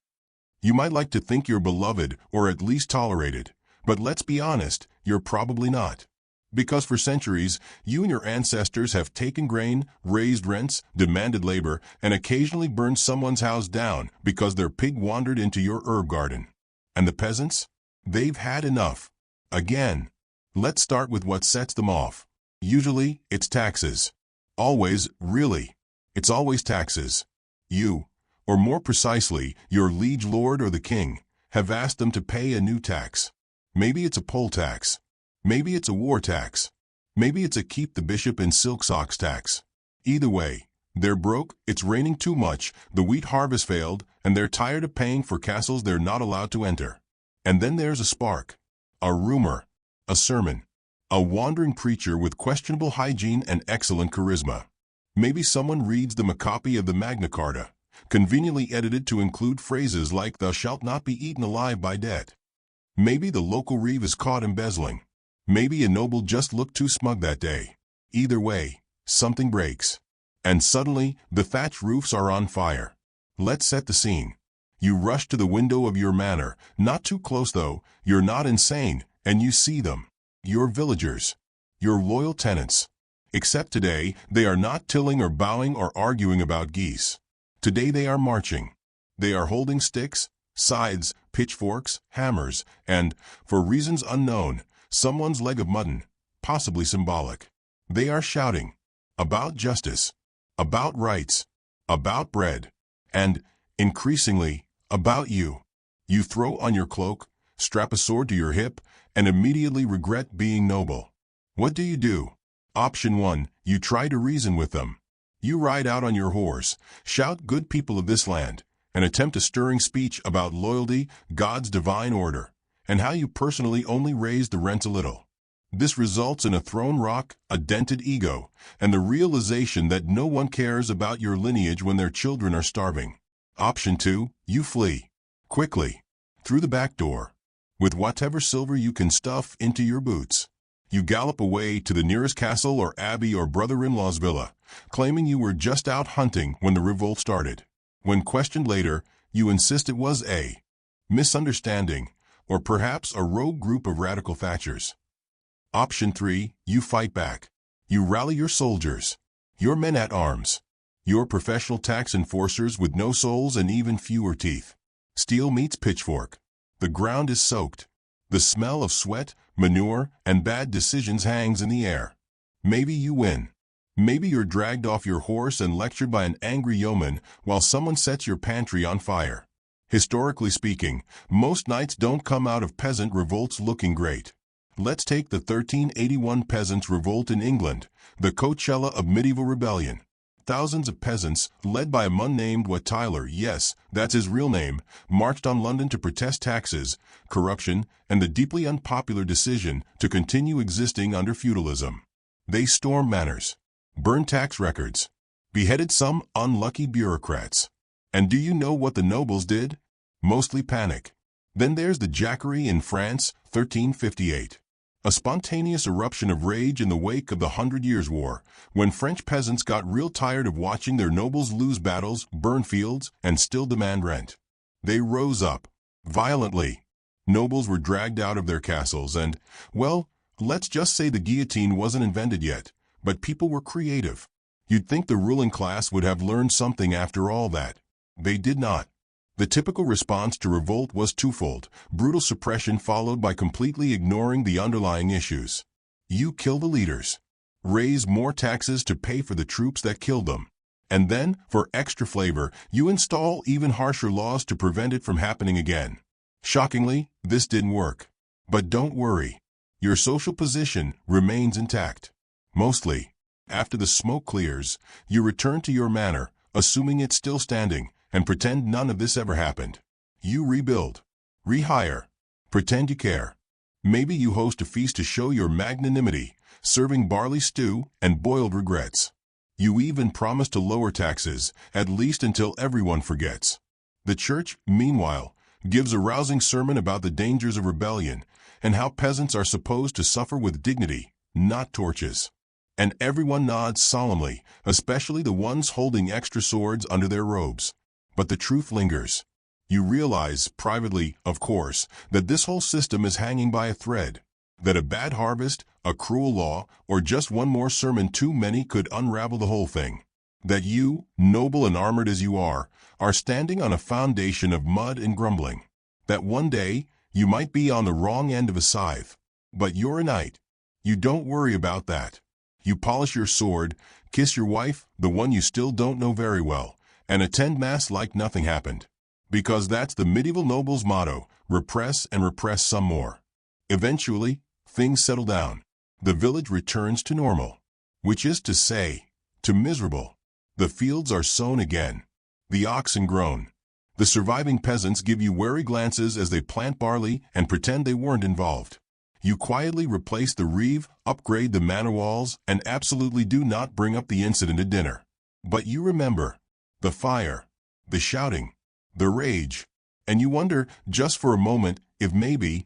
[SPEAKER 1] You might like to think you're beloved or at least tolerated, but let's be honest, you're probably not. Because for centuries, you and your ancestors have taken grain, raised rents, demanded labor, and occasionally burned someone's house down because their pig wandered into your herb garden. And the peasants? They've had enough. Again. Let's start with what sets them off. Usually, it's taxes. Always, really. It's always taxes. You, or more precisely, your liege lord or the king, have asked them to pay a new tax. Maybe it's a poll tax. Maybe it's a war tax. Maybe it's a keep the bishop in silk socks tax. Either way, they're broke, it's raining too much, the wheat harvest failed, and they're tired of paying for castles they're not allowed to enter. And then there's a spark, a rumor, a sermon, a wandering preacher with questionable hygiene and excellent charisma. Maybe someone reads them a copy of the Magna Carta, conveniently edited to include phrases like "Thou shalt not be eaten alive by debt." Maybe the local reeve is caught embezzling. Maybe a noble just looked too smug that day. Either way, something breaks. And suddenly, the thatch roofs are on fire. Let's set the scene. You rush to the window of your manor, not too close though, you're not insane, and you see them. Your villagers. Your loyal tenants. Except today, they are not tilling or bowing or arguing about geese. Today they are marching. They are holding sticks, scythes, pitchforks, hammers, and, for reasons unknown, someone's leg of mutton, possibly symbolic. They are shouting. About justice. About rights. About bread. And, increasingly, about you. You throw on your cloak, strap a sword to your hip, and immediately regret being noble. What do? Option 1, you try to reason with them. You ride out on your horse, shout "Good people of this land," and attempt a stirring speech about loyalty, God's divine order, and how you personally only raised the rent a little. This results in a thrown rock, a dented ego, and the realization that no one cares about your lineage when their children are starving. Option 2, you flee. Quickly. Through the back door. With whatever silver you can stuff into your boots. You gallop away to the nearest castle or abbey or brother-in-law's villa, claiming you were just out hunting when the revolt started. When questioned later, you insist it was a misunderstanding, or perhaps a rogue group of radical Thatchers. Option 3, you fight back. You rally your soldiers, your men-at-arms, your professional tax enforcers with no souls and even fewer teeth. Steel meets pitchfork. The ground is soaked. The smell of sweat, manure, and bad decisions hangs in the air. Maybe you win. Maybe you're dragged off your horse and lectured by an angry yeoman while someone sets your pantry on fire. Historically speaking, most knights don't come out of peasant revolts looking great. Let's take the 1381 Peasants' Revolt in England, the Coachella of medieval rebellion. Thousands of peasants, led by a man named Wat Tyler, yes, that's his real name, marched on London to protest taxes, corruption, and the deeply unpopular decision to continue existing under feudalism. They stormed manors, burned tax records, beheaded some unlucky bureaucrats. And do you know what the nobles did? Mostly panic. Then there's the Jacquerie in France, 1358. A spontaneous eruption of rage in the wake of the 100 Years' War, when French peasants got real tired of watching their nobles lose battles, burn fields, and still demand rent. They rose up. Violently. Nobles were dragged out of their castles and, well, let's just say the guillotine wasn't invented yet, but people were creative. You'd think the ruling class would have learned something after all that. They did not. The typical response to revolt was twofold: brutal suppression followed by completely ignoring the underlying issues. You kill the leaders. Raise more taxes to pay for the troops that killed them. And then, for extra flavor, you install even harsher laws to prevent it from happening again. Shockingly, this didn't work. But don't worry. Your social position remains intact. Mostly. After the smoke clears, you return to your manor, assuming it's still standing, and pretend none of this ever happened. You rebuild. Rehire. Pretend you care. Maybe you host a feast to show your magnanimity, serving barley stew and boiled regrets. You even promise to lower taxes, at least until everyone forgets. The church, meanwhile, gives a rousing sermon about the dangers of rebellion and how peasants are supposed to suffer with dignity, not torches. And everyone nods solemnly, especially the ones holding extra swords under their robes. But the truth lingers. You realize, privately, of course, that this whole system is hanging by a thread. That a bad harvest, a cruel law, or just one more sermon too many could unravel the whole thing. That you, noble and armored as you are standing on a foundation of mud and grumbling. That one day, you might be on the wrong end of a scythe. But you're a knight. You don't worry about that. You polish your sword, kiss your wife, the one you still don't know very well, and attend mass like nothing happened. Because that's the medieval noble's motto: repress and repress some more. Eventually, things settle down. The village returns to normal. Which is to say, to miserable. The fields are sown again. The oxen groan. The surviving peasants give you wary glances as they plant barley and pretend they weren't involved. You quietly replace the reeve, upgrade the manor walls, and absolutely do not bring up the incident at dinner. But you remember. The fire, the shouting, the rage, and you wonder, just for a moment, if maybe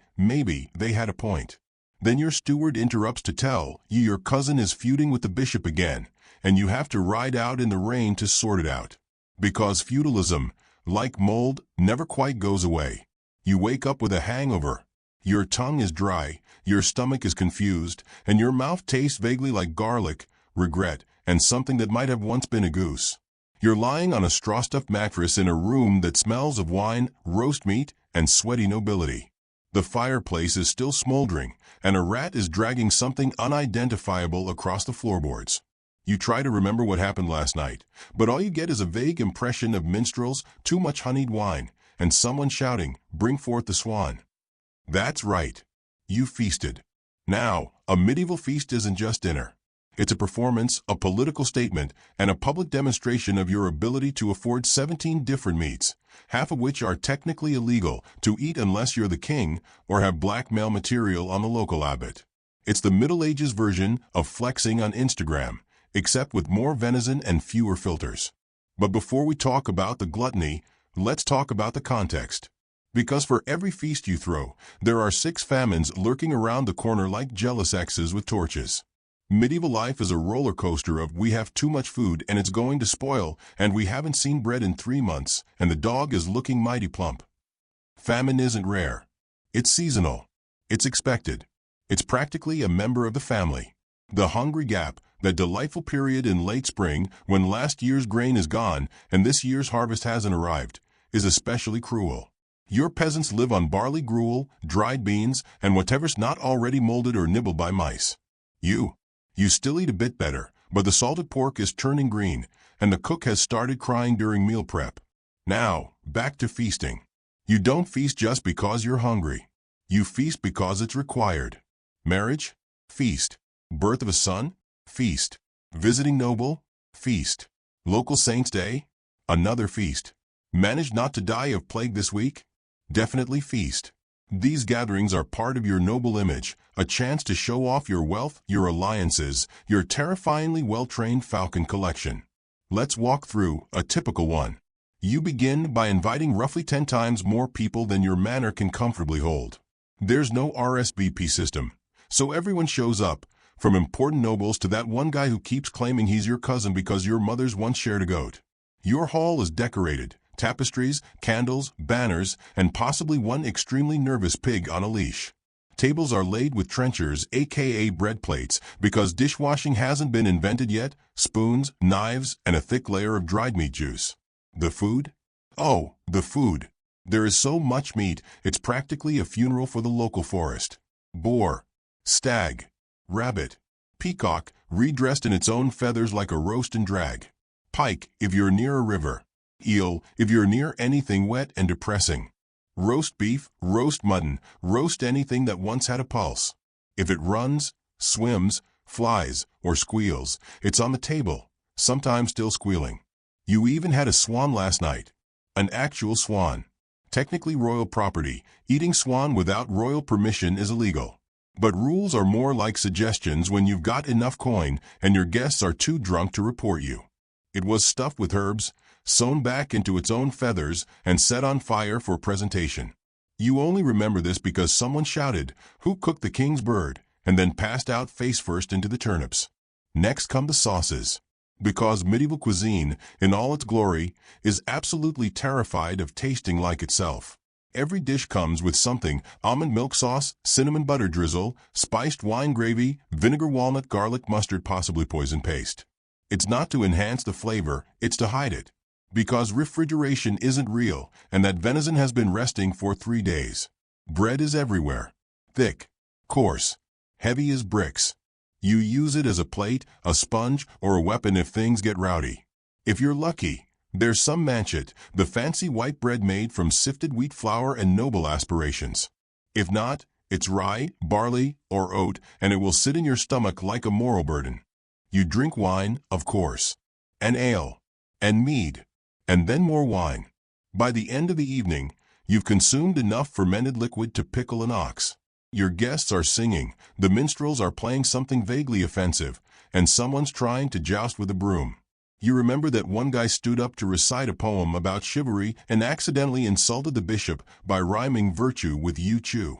[SPEAKER 1] they had a point. Then your steward interrupts to tell you your cousin is feuding with the bishop again, and you have to ride out in the rain to sort it out. Because feudalism, like mold, never quite goes away. You wake up with a hangover. Your tongue is dry, your stomach is confused, and your mouth tastes vaguely like garlic, regret, and something that might have once been a goose. You're lying on a straw-stuffed mattress in a room that smells of wine, roast meat, and sweaty nobility. The fireplace is still smoldering, and a rat is dragging something unidentifiable across the floorboards. You try to remember what happened last night, but all you get is a vague impression of minstrels, too much honeyed wine, and someone shouting, "Bring forth the swan." That's right. You feasted. Now, a medieval feast isn't just dinner. It's a performance, a political statement, and a public demonstration of your ability to afford 17 different meats, half of which are technically illegal to eat unless you're the king or have blackmail material on the local abbot. It's the Middle Ages version of flexing on Instagram, except with more venison and fewer filters. But before we talk about the gluttony, let's talk about the context. Because for every feast you throw, there are 6 famines lurking around the corner like jealous exes with torches. Medieval life is a roller coaster of we have too much food and it's going to spoil, and we haven't seen bread in 3 months, and the dog is looking mighty plump. Famine isn't rare. It's seasonal. It's expected. It's practically a member of the family. The hungry gap, that delightful period in late spring when last year's grain is gone and this year's harvest hasn't arrived, is especially cruel. Your peasants live on barley gruel, dried beans, and whatever's not already molded or nibbled by mice. You still eat a bit better, but the salted pork is turning green, and the cook has started crying during meal prep. Now, back to feasting. You don't feast just because you're hungry. You feast because it's required. Marriage? Feast. Birth of a son? Feast. Visiting noble? Feast. Local saint's day? Another feast. Managed not to die of plague this week? Definitely feast. These gatherings are part of your noble image, a chance to show off your wealth, your alliances, your terrifyingly well-trained falcon collection. Let's walk through a typical one. You begin by inviting roughly 10 times more people than your manor can comfortably hold. There's no RSVP system, so everyone shows up, from important nobles to that one guy who keeps claiming he's your cousin because your mothers once shared a goat. Your hall is decorated. Tapestries, candles, banners, and possibly one extremely nervous pig on a leash. Tables are laid with trenchers, aka bread plates, because dishwashing hasn't been invented yet, spoons, knives, and a thick layer of dried meat juice. The food? Oh, the food. There is so much meat, it's practically a funeral for the local forest. Boar, stag, rabbit, peacock, redressed in its own feathers like a roast and drag. Pike, if you're near a river. Eel, if you're near anything wet and depressing. Roast beef, roast mutton, roast anything that once had a pulse. If it runs, swims, flies, or squeals, it's on the table, sometimes still squealing. You even had a swan last night. An actual swan. Technically royal property, eating swan without royal permission is illegal. But rules are more like suggestions when you've got enough coin and your guests are too drunk to report you. It was stuffed with herbs, sewn back into its own feathers, and set on fire for presentation. You only remember this because someone shouted, "Who cooked the king's bird?" and then passed out face first into the turnips. Next come the sauces. Because medieval cuisine, in all its glory, is absolutely terrified of tasting like itself. Every dish comes with something: almond milk sauce, cinnamon butter drizzle, spiced wine gravy, vinegar walnut garlic mustard possibly poison paste. It's not to enhance the flavor, it's to hide it. Because refrigeration isn't real, and that venison has been resting for 3 days. Bread is everywhere. Thick, coarse, heavy as bricks. You use it as a plate, a sponge, or a weapon if things get rowdy. If you're lucky, there's some manchet, the fancy white bread made from sifted wheat flour and noble aspirations. If not, it's rye, barley, or oat, and it will sit in your stomach like a moral burden. You drink wine, of course, and ale, and mead, and then more wine. By the end of the evening, you've consumed enough fermented liquid to pickle an ox. Your guests are singing, the minstrels are playing something vaguely offensive, and someone's trying to joust with a broom. You remember that one guy stood up to recite a poem about chivalry and accidentally insulted the bishop by rhyming virtue with "you chew."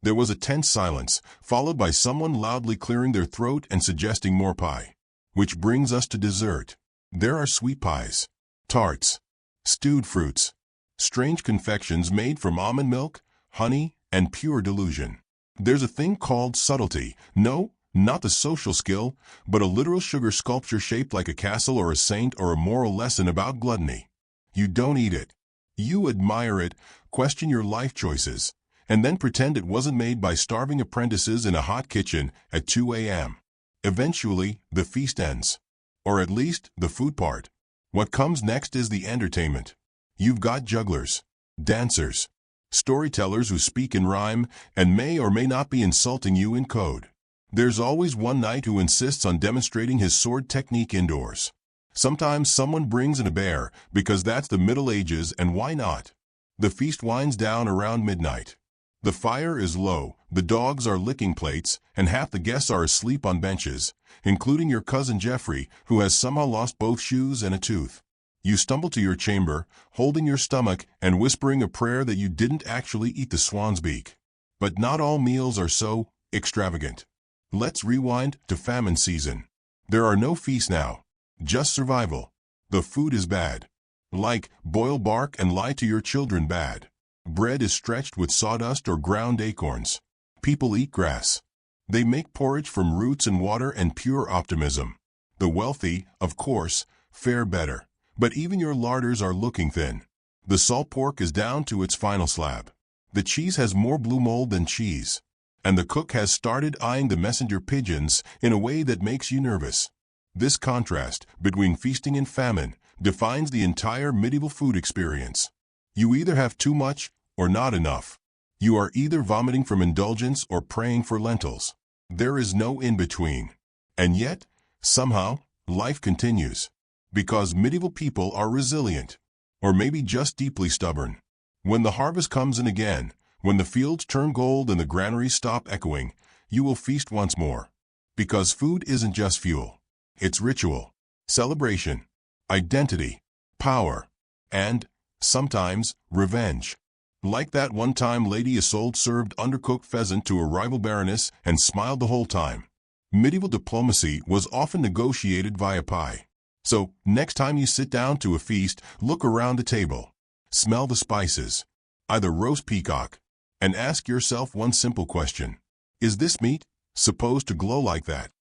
[SPEAKER 1] There was a tense silence, followed by someone loudly clearing their throat and suggesting more pie. Which brings us to dessert. There are sweet pies, tarts, stewed fruits, strange confections made from almond milk, honey, and pure delusion. There's a thing called subtlety. No, not the social skill, but a literal sugar sculpture shaped like a castle or a saint or a moral lesson about gluttony. You don't eat it. You admire it, question your life choices, and then pretend it wasn't made by starving apprentices in a hot kitchen at 2 a.m. Eventually, the feast ends. Or at least, the food part. What comes next is the entertainment. You've got jugglers, dancers, storytellers who speak in rhyme and may or may not be insulting you in code. There's always one knight who insists on demonstrating his sword technique indoors. Sometimes someone brings in a bear because that's the Middle Ages, and why not? The feast winds down around midnight. The fire is low, the dogs are licking plates, and half the guests are asleep on benches, including your cousin Jeffrey, who has somehow lost both shoes and a tooth. You stumble to your chamber, holding your stomach and whispering a prayer that you didn't actually eat the swan's beak. But not all meals are so extravagant. Let's rewind to famine season. There are no feasts now, just survival. The food is bad. Like, boil bark and lie to your children bad. Bread is stretched with sawdust or ground acorns. People eat grass. They make porridge from roots and water and pure optimism. The wealthy, of course, fare better. But even your larders are looking thin. The salt pork is down to its final slab. The cheese has more blue mold than cheese. And the cook has started eyeing the messenger pigeons in a way that makes you nervous. This contrast between feasting and famine defines the entire medieval food experience. You either have too much or not enough. You are either vomiting from indulgence or praying for lentils. There is no in-between. And yet, somehow, life continues. Because medieval people are resilient. Or maybe just deeply stubborn. When the harvest comes in again, when the fields turn gold and the granaries stop echoing, you will feast once more. Because food isn't just fuel. It's ritual, celebration, identity, power, and, sometimes, revenge. Like that one time Lady Isolde served undercooked pheasant to a rival baroness and smiled the whole time. Medieval diplomacy was often negotiated via pie. So, next time you sit down to a feast, look around the table. Smell the spices, either roast peacock, and ask yourself one simple question. Is this meat supposed to glow like that?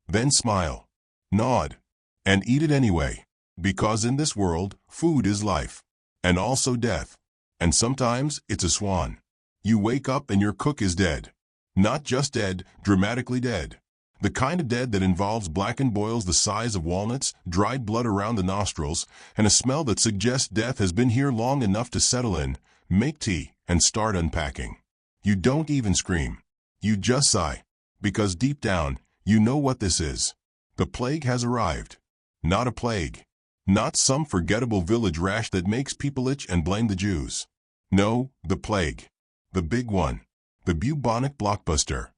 [SPEAKER 1] Then smile, nod, and eat it anyway. Because in this world, food is life, and also death. And sometimes it's a swan. You wake up and your cook is dead. Not just dead, dramatically dead. The kind of dead that involves blackened boils the size of walnuts, dried blood around the nostrils, and a smell that suggests death has been here long enough to settle in. Make tea and start unpacking. You don't even scream. You just sigh. Because deep down, you know what this is. The plague has arrived. Not a plague. Not some forgettable village rash that makes people itch and blame the Jews. No, the plague. The big one. The bubonic blockbuster.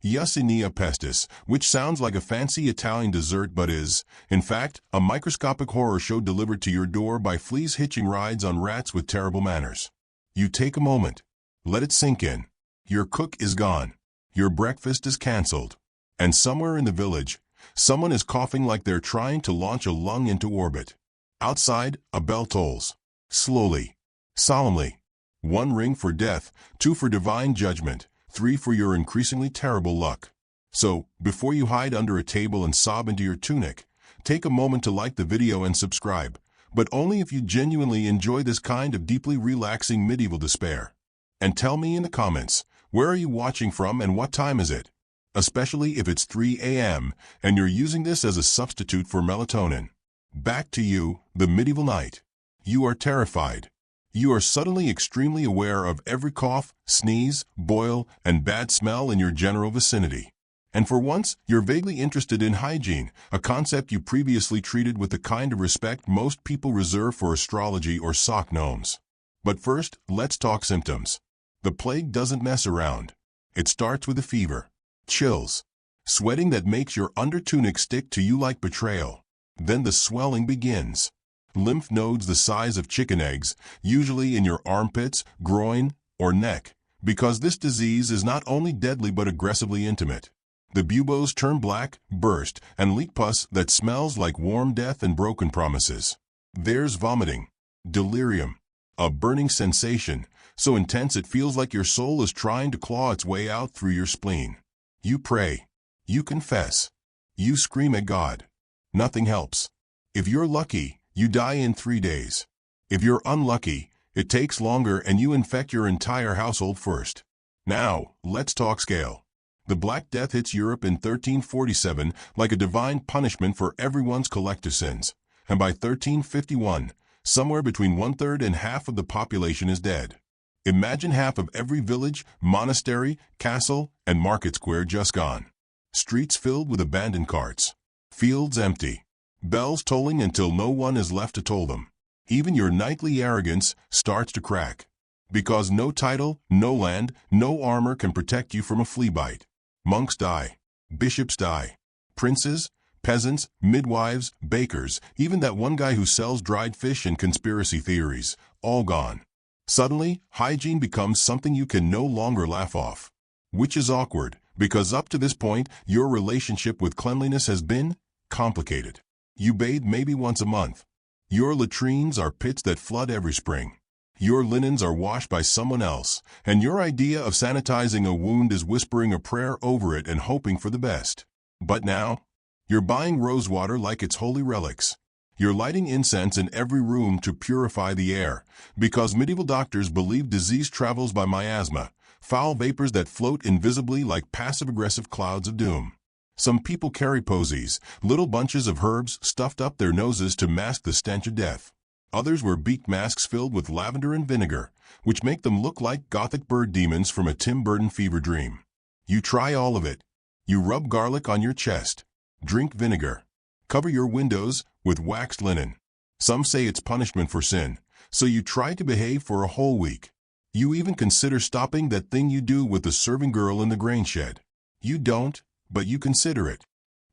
[SPEAKER 1] Yersinia pestis, which sounds like a fancy Italian dessert but is, in fact, a microscopic horror show delivered to your door by fleas hitching rides on rats with terrible manners. You take a moment. Let it sink in. Your cook is gone. Your breakfast is cancelled. And somewhere in the village, someone is coughing like they're trying to launch a lung into orbit. Outside, a bell tolls. Slowly. Solemnly. 1 ring for death, 2 for divine judgment, 3 for your increasingly terrible luck. So, before you hide under a table and sob into your tunic, take a moment to like the video and subscribe, but only if you genuinely enjoy this kind of deeply relaxing medieval despair. And tell me in the comments, where are you watching from and what time is it? Especially if it's 3 a.m. and you're using this as a substitute for melatonin. Back to you, the medieval knight. You are terrified. You are suddenly extremely aware of every cough, sneeze, boil, and bad smell in your general vicinity. And for once, you're vaguely interested in hygiene, a concept you previously treated with the kind of respect most people reserve for astrology or sock gnomes. But first, let's talk symptoms. The plague doesn't mess around. It starts with a fever, chills, sweating that makes your undertunic stick to you like betrayal. Then the swelling begins. Lymph nodes the size of chicken eggs, usually in your armpits, groin, or neck, because this disease is not only deadly but aggressively intimate. The buboes turn black, burst, and leak pus that smells like warm death and broken promises. There's vomiting, delirium, a burning sensation, so intense it feels like your soul is trying to claw its way out through your spleen. You pray. You confess. You scream at God. Nothing helps. If you're lucky, you die in 3 days. If you're unlucky, it takes longer and you infect your entire household first. Now, let's talk scale. The Black Death hits Europe in 1347 like a divine punishment for everyone's collective sins, and by 1351, somewhere between 1/3 and half of the population is dead. Imagine half of every village, monastery, castle, and market square just gone. Streets filled with abandoned carts. Fields empty. Bells tolling until no one is left to toll them. Even your knightly arrogance starts to crack. Because no title, no land, no armor can protect you from a flea bite. Monks die. Bishops die. Princes, peasants, midwives, bakers, even that one guy who sells dried fish and conspiracy theories, all gone. Suddenly, hygiene becomes something you can no longer laugh off. Which is awkward, because up to this point, your relationship with cleanliness has been complicated. You bathe maybe once a month. Your latrines are pits that flood every spring. Your linens are washed by someone else, and your idea of sanitizing a wound is whispering a prayer over it and hoping for the best. But now, you're buying rose water like it's holy relics. You're lighting incense in every room to purify the air, because medieval doctors believed disease travels by miasma, foul vapors that float invisibly like passive-aggressive clouds of doom. Some people carry posies, little bunches of herbs stuffed up their noses to mask the stench of death. Others wear beaked masks filled with lavender and vinegar, which make them look like gothic bird demons from a Tim Burton fever dream. You try all of it. You rub garlic on your chest, drink vinegar, cover your windows with waxed linen. Some say it's punishment for sin, so you try to behave for a whole week. You even consider stopping that thing you do with the serving girl in the grain shed. You don't, but you consider it.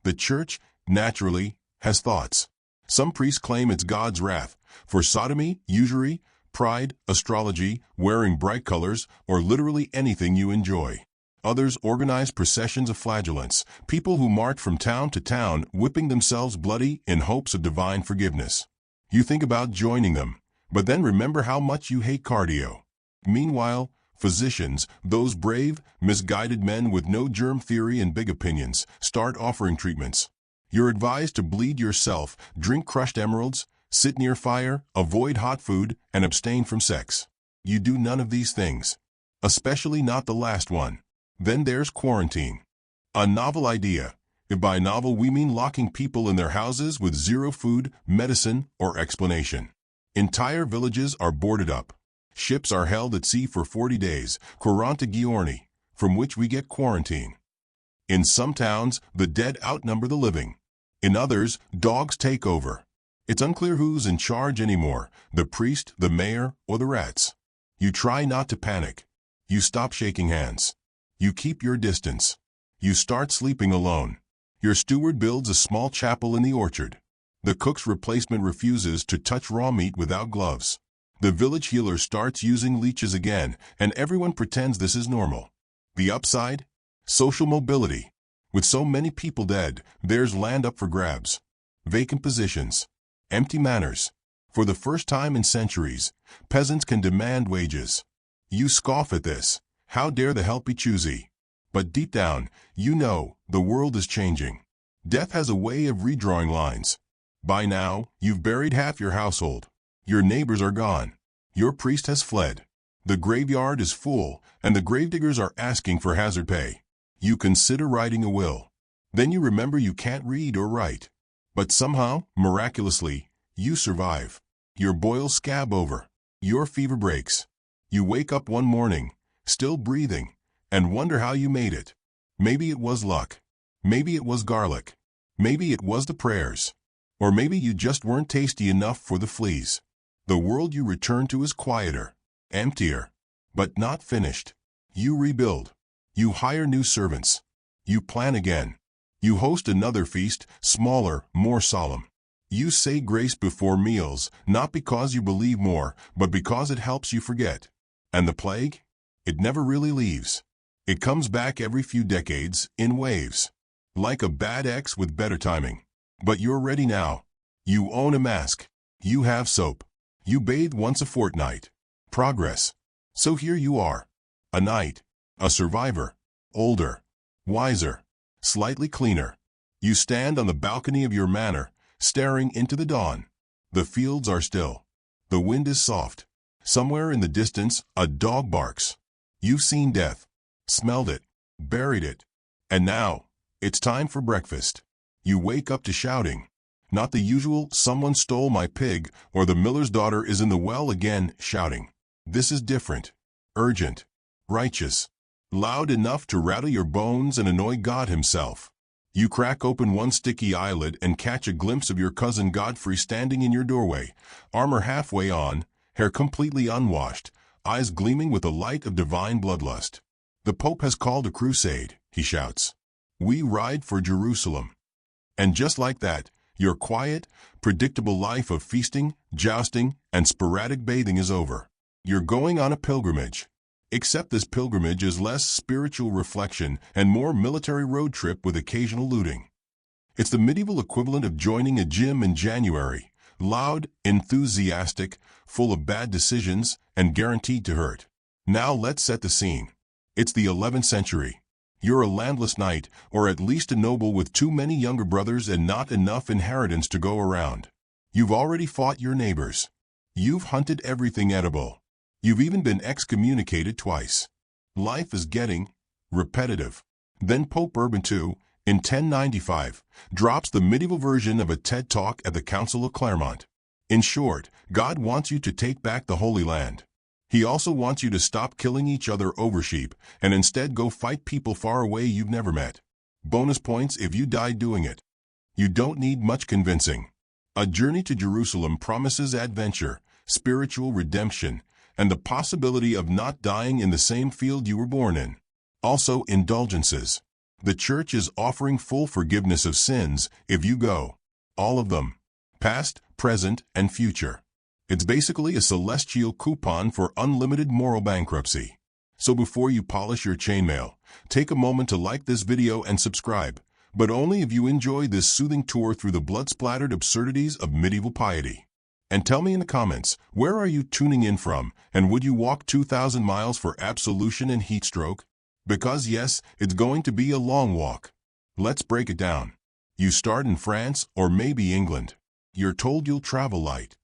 [SPEAKER 1] The church, naturally, has thoughts. Some priests claim it's God's wrath for sodomy, usury, pride, astrology, wearing bright colors, or literally anything you enjoy. Others organize processions of flagellants, people who march from town to town, whipping themselves bloody in hopes of divine forgiveness. You think about joining them, but then remember how much you hate cardio. Meanwhile, physicians, those brave, misguided men with no germ theory and big opinions, start offering treatments. You're advised to bleed yourself, drink crushed emeralds, sit near fire, avoid hot food, and abstain from sex. You do none of these things. Especially not the last one. Then there's quarantine. A novel idea. If by novel we mean locking people in their houses with zero food, medicine, or explanation. Entire villages are boarded up. Ships are held at sea for 40 days, Quaranta Giorni, from which we get quarantine. In some towns, the dead outnumber the living. In others, dogs take over. It's unclear who's in charge anymore, the priest, the mayor, or the rats. You try not to panic. You stop shaking hands. You keep your distance. You start sleeping alone. Your steward builds a small chapel in the orchard. The cook's replacement refuses to touch raw meat without gloves. The village healer starts using leeches again, and everyone pretends this is normal. The upside? Social mobility. With so many people dead, there's land up for grabs. Vacant positions. Empty manors. For the first time in centuries, peasants can demand wages. You scoff at this. How dare the help be choosy? But deep down, you know, the world is changing. Death has a way of redrawing lines. By now, you've buried half your household. Your neighbors are gone. Your priest has fled. The graveyard is full, and the gravediggers are asking for hazard pay. You consider writing a will. Then you remember you can't read or write. But somehow, miraculously, you survive. Your boils scab over. Your fever breaks. You wake up one morning, still breathing, and wonder how you made it. Maybe it was luck. Maybe it was garlic. Maybe it was the prayers. Or maybe you just weren't tasty enough for the fleas. The world you return to is quieter, emptier, but not finished. You rebuild. You hire new servants. You plan again. You host another feast, smaller, more solemn. You say grace before meals, not because you believe more, but because it helps you forget. And the plague? It never really leaves. It comes back every few decades, in waves. Like a bad ex with better timing. But you're ready now. You own a mask. You have soap. You bathe once a fortnight. Progress. So here you are. A knight. A survivor. Older. Wiser. Slightly cleaner. You stand on the balcony of your manor, staring into the dawn. The fields are still. The wind is soft. Somewhere in the distance, a dog barks. You've seen death. Smelled it. Buried it. And now, it's time for breakfast. You wake up to shouting. Not the usual, someone stole my pig, or the miller's daughter is in the well again, shouting. This is different. Urgent. Righteous. Loud enough to rattle your bones and annoy God himself. You crack open one sticky eyelid and catch a glimpse of your cousin Godfrey standing in your doorway, armor halfway on, hair completely unwashed, eyes gleaming with the light of divine bloodlust. "The Pope has called a crusade," he shouts. "We ride for Jerusalem." And just like that, your quiet, predictable life of feasting, jousting, and sporadic bathing is over. You're going on a pilgrimage. Except this pilgrimage is less spiritual reflection and more military road trip with occasional looting. It's the medieval equivalent of joining a gym in January, loud, enthusiastic, full of bad decisions, and guaranteed to hurt. Now let's set the scene. It's the 11th century. You're a landless knight, or at least a noble with too many younger brothers and not enough inheritance to go around. You've already fought your neighbors. You've hunted everything edible. You've even been excommunicated twice. Life is getting repetitive. Then Pope Urban II, in 1095, drops the medieval version of a TED Talk at the Council of Clermont. In short, God wants you to take back the Holy Land. He also wants you to stop killing each other over sheep and instead go fight people far away you've never met. Bonus points if you die doing it. You don't need much convincing. A journey to Jerusalem promises adventure, spiritual redemption, and the possibility of not dying in the same field you were born in. Also, indulgences. The Church is offering full forgiveness of sins if you go. All of them. Past, present, and future. It's basically a celestial coupon for unlimited moral bankruptcy. So before you polish your chainmail, take a moment to like this video and subscribe, but only if you enjoy this soothing tour through the blood-splattered absurdities of medieval piety. And tell me in the comments, where are you tuning in from, and would you walk 2,000 miles for absolution and heat stroke? Because yes, it's going to be a long walk. Let's break it down. You start in France or maybe England. You're told you'll travel light.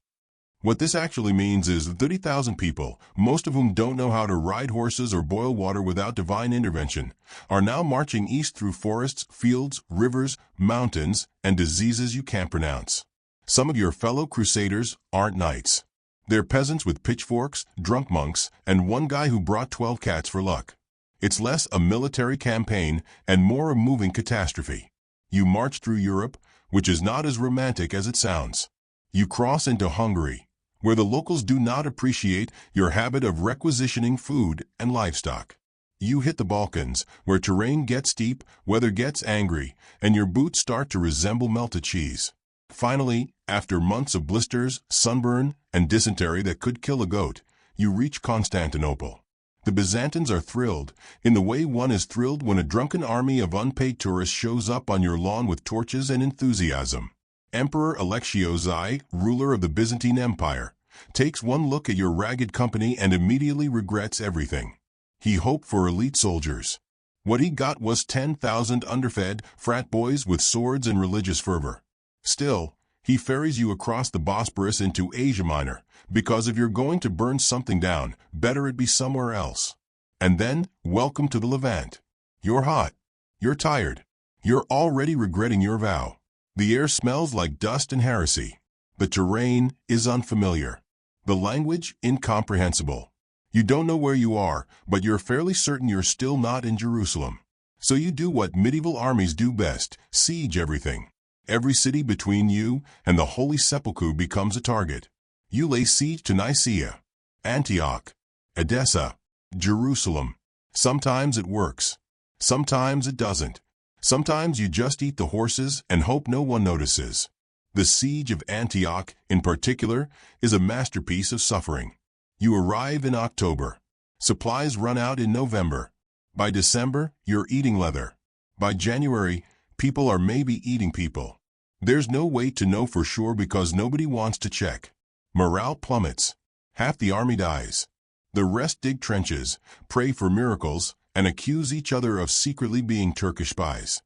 [SPEAKER 1] What this actually means is 30,000 people, most of whom don't know how to ride horses or boil water without divine intervention, are now marching east through forests, fields, rivers, mountains, and diseases you can't pronounce. Some of your fellow crusaders aren't knights. They're peasants with pitchforks, drunk monks, and one guy who brought 12 cats for luck. It's less a military campaign and more a moving catastrophe. You march through Europe, which is not as romantic as it sounds. You cross into Hungary, where the locals do not appreciate your habit of requisitioning food and livestock. You hit the Balkans, where terrain gets steep, weather gets angry, and your boots start to resemble melted cheese. Finally, after months of blisters, sunburn, and dysentery that could kill a goat, you reach Constantinople. The Byzantines are thrilled, in the way one is thrilled when a drunken army of unpaid tourists shows up on your lawn with torches and enthusiasm. Emperor Alexios I, ruler of the Byzantine Empire, takes one look at your ragged company and immediately regrets everything. He hoped for elite soldiers. What he got was 10,000 underfed frat boys with swords and religious fervor. Still, he ferries you across the Bosporus into Asia Minor, because if you're going to burn something down, better it be somewhere else. And then, welcome to the Levant. You're hot. You're tired. You're already regretting your vow. The air smells like dust and heresy. The terrain is unfamiliar. The language incomprehensible. You don't know where you are, but you're fairly certain you're still not in Jerusalem. So you do what medieval armies do best, siege everything. Every city between you and the Holy Sepulchre becomes a target. You lay siege to Nicaea, Antioch, Edessa, Jerusalem. Sometimes it works. Sometimes it doesn't. Sometimes you just eat the horses and hope no one notices. The siege of Antioch, in particular, is a masterpiece of suffering. You arrive in October. Supplies run out in November. By December, you're eating leather. By January, people are maybe eating people. There's no way to know for sure because nobody wants to check. Morale plummets. Half the army dies. The rest dig trenches, pray for miracles, and accuse each other of secretly being Turkish spies.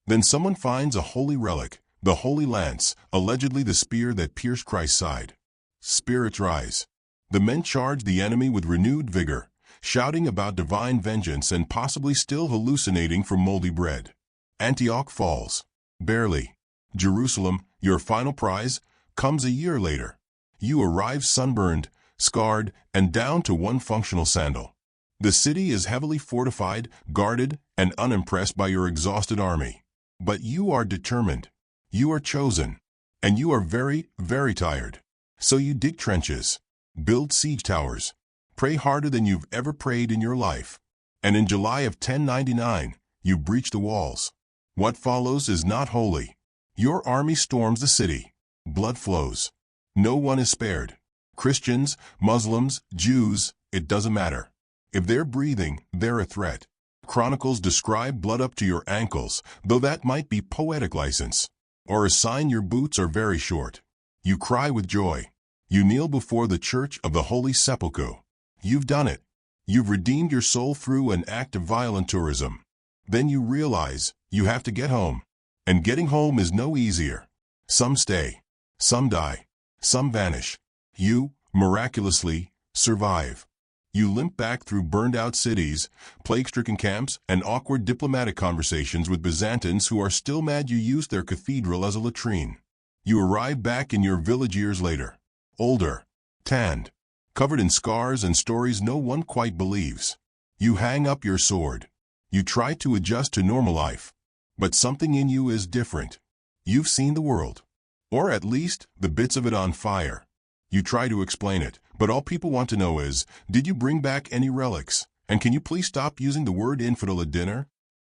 [SPEAKER 1] Then someone finds a holy relic, the Holy Lance, allegedly the spear that pierced Christ's side. Spirits rise. The men charge the enemy with renewed vigor, shouting about divine vengeance and possibly still hallucinating from moldy bread. Antioch falls. Barely. Jerusalem, your final prize, comes a year later. You arrive sunburned, scarred, and down to one functional sandal. The city is heavily fortified, guarded, and unimpressed by your exhausted army. But you are determined. You are chosen. And you are very, very tired. So you dig trenches, build siege towers, pray harder than you've ever prayed in your life. And in July of 1099, you breach the walls. What follows is not holy. Your army storms the city. Blood flows. No one is spared. Christians, Muslims, Jews, it doesn't matter. If they're breathing, they're a threat. Chronicles describe blood up to your ankles, though that might be poetic license. Or a sign your boots are very short. You cry with joy. You kneel before the Church of the Holy Sepulchre. You've done it. You've redeemed your soul through an act of volunteerism. Then you realize you have to get home. And getting home is no easier. Some stay. Some die. Some vanish. You, miraculously, survive. You limp back through burned-out cities, plague-stricken camps, and awkward diplomatic conversations with Byzantines who are still mad you used their cathedral as a latrine. You arrive back in your village years later. Older. Tanned. Covered in scars and stories no one quite believes. You hang up your sword. You try to adjust to normal life. But something in you is different. You've seen the world. Or at least, the bits of it on fire. You try to explain it, but all people want to know is, did you bring back any relics? And can you please stop using the word infidel at dinner?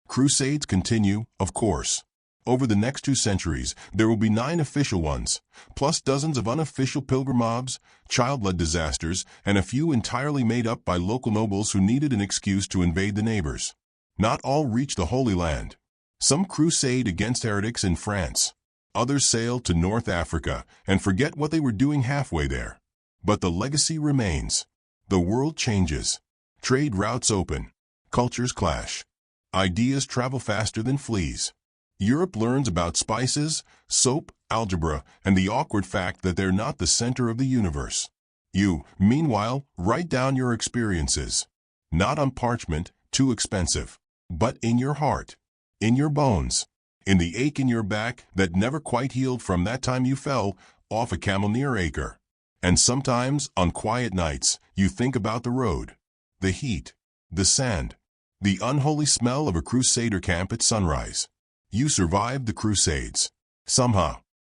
[SPEAKER 1] Crusades continue, of course. Over the next 2 centuries, there will be 9 official ones, plus dozens of unofficial pilgrim mobs, child-led disasters, and a few entirely made up by local nobles who needed an excuse to invade the neighbors. Not all reach the Holy Land. Some crusade against heretics in France. Others sail to North Africa and forget what they were doing halfway there. But the legacy remains. The world changes. Trade routes open. Cultures clash. Ideas travel faster than fleas. Europe learns about spices, soap, algebra, and the awkward fact that they're not the center of the universe. You, meanwhile, write down your experiences. Not on parchment, too expensive, but in your heart, in your bones, in the ache in your back that never quite healed from that time you fell off a camel near Acre. And sometimes, on quiet nights, you think about the road, the heat, the sand, the unholy smell of a crusader camp at sunrise. You survived the crusades. Somehow.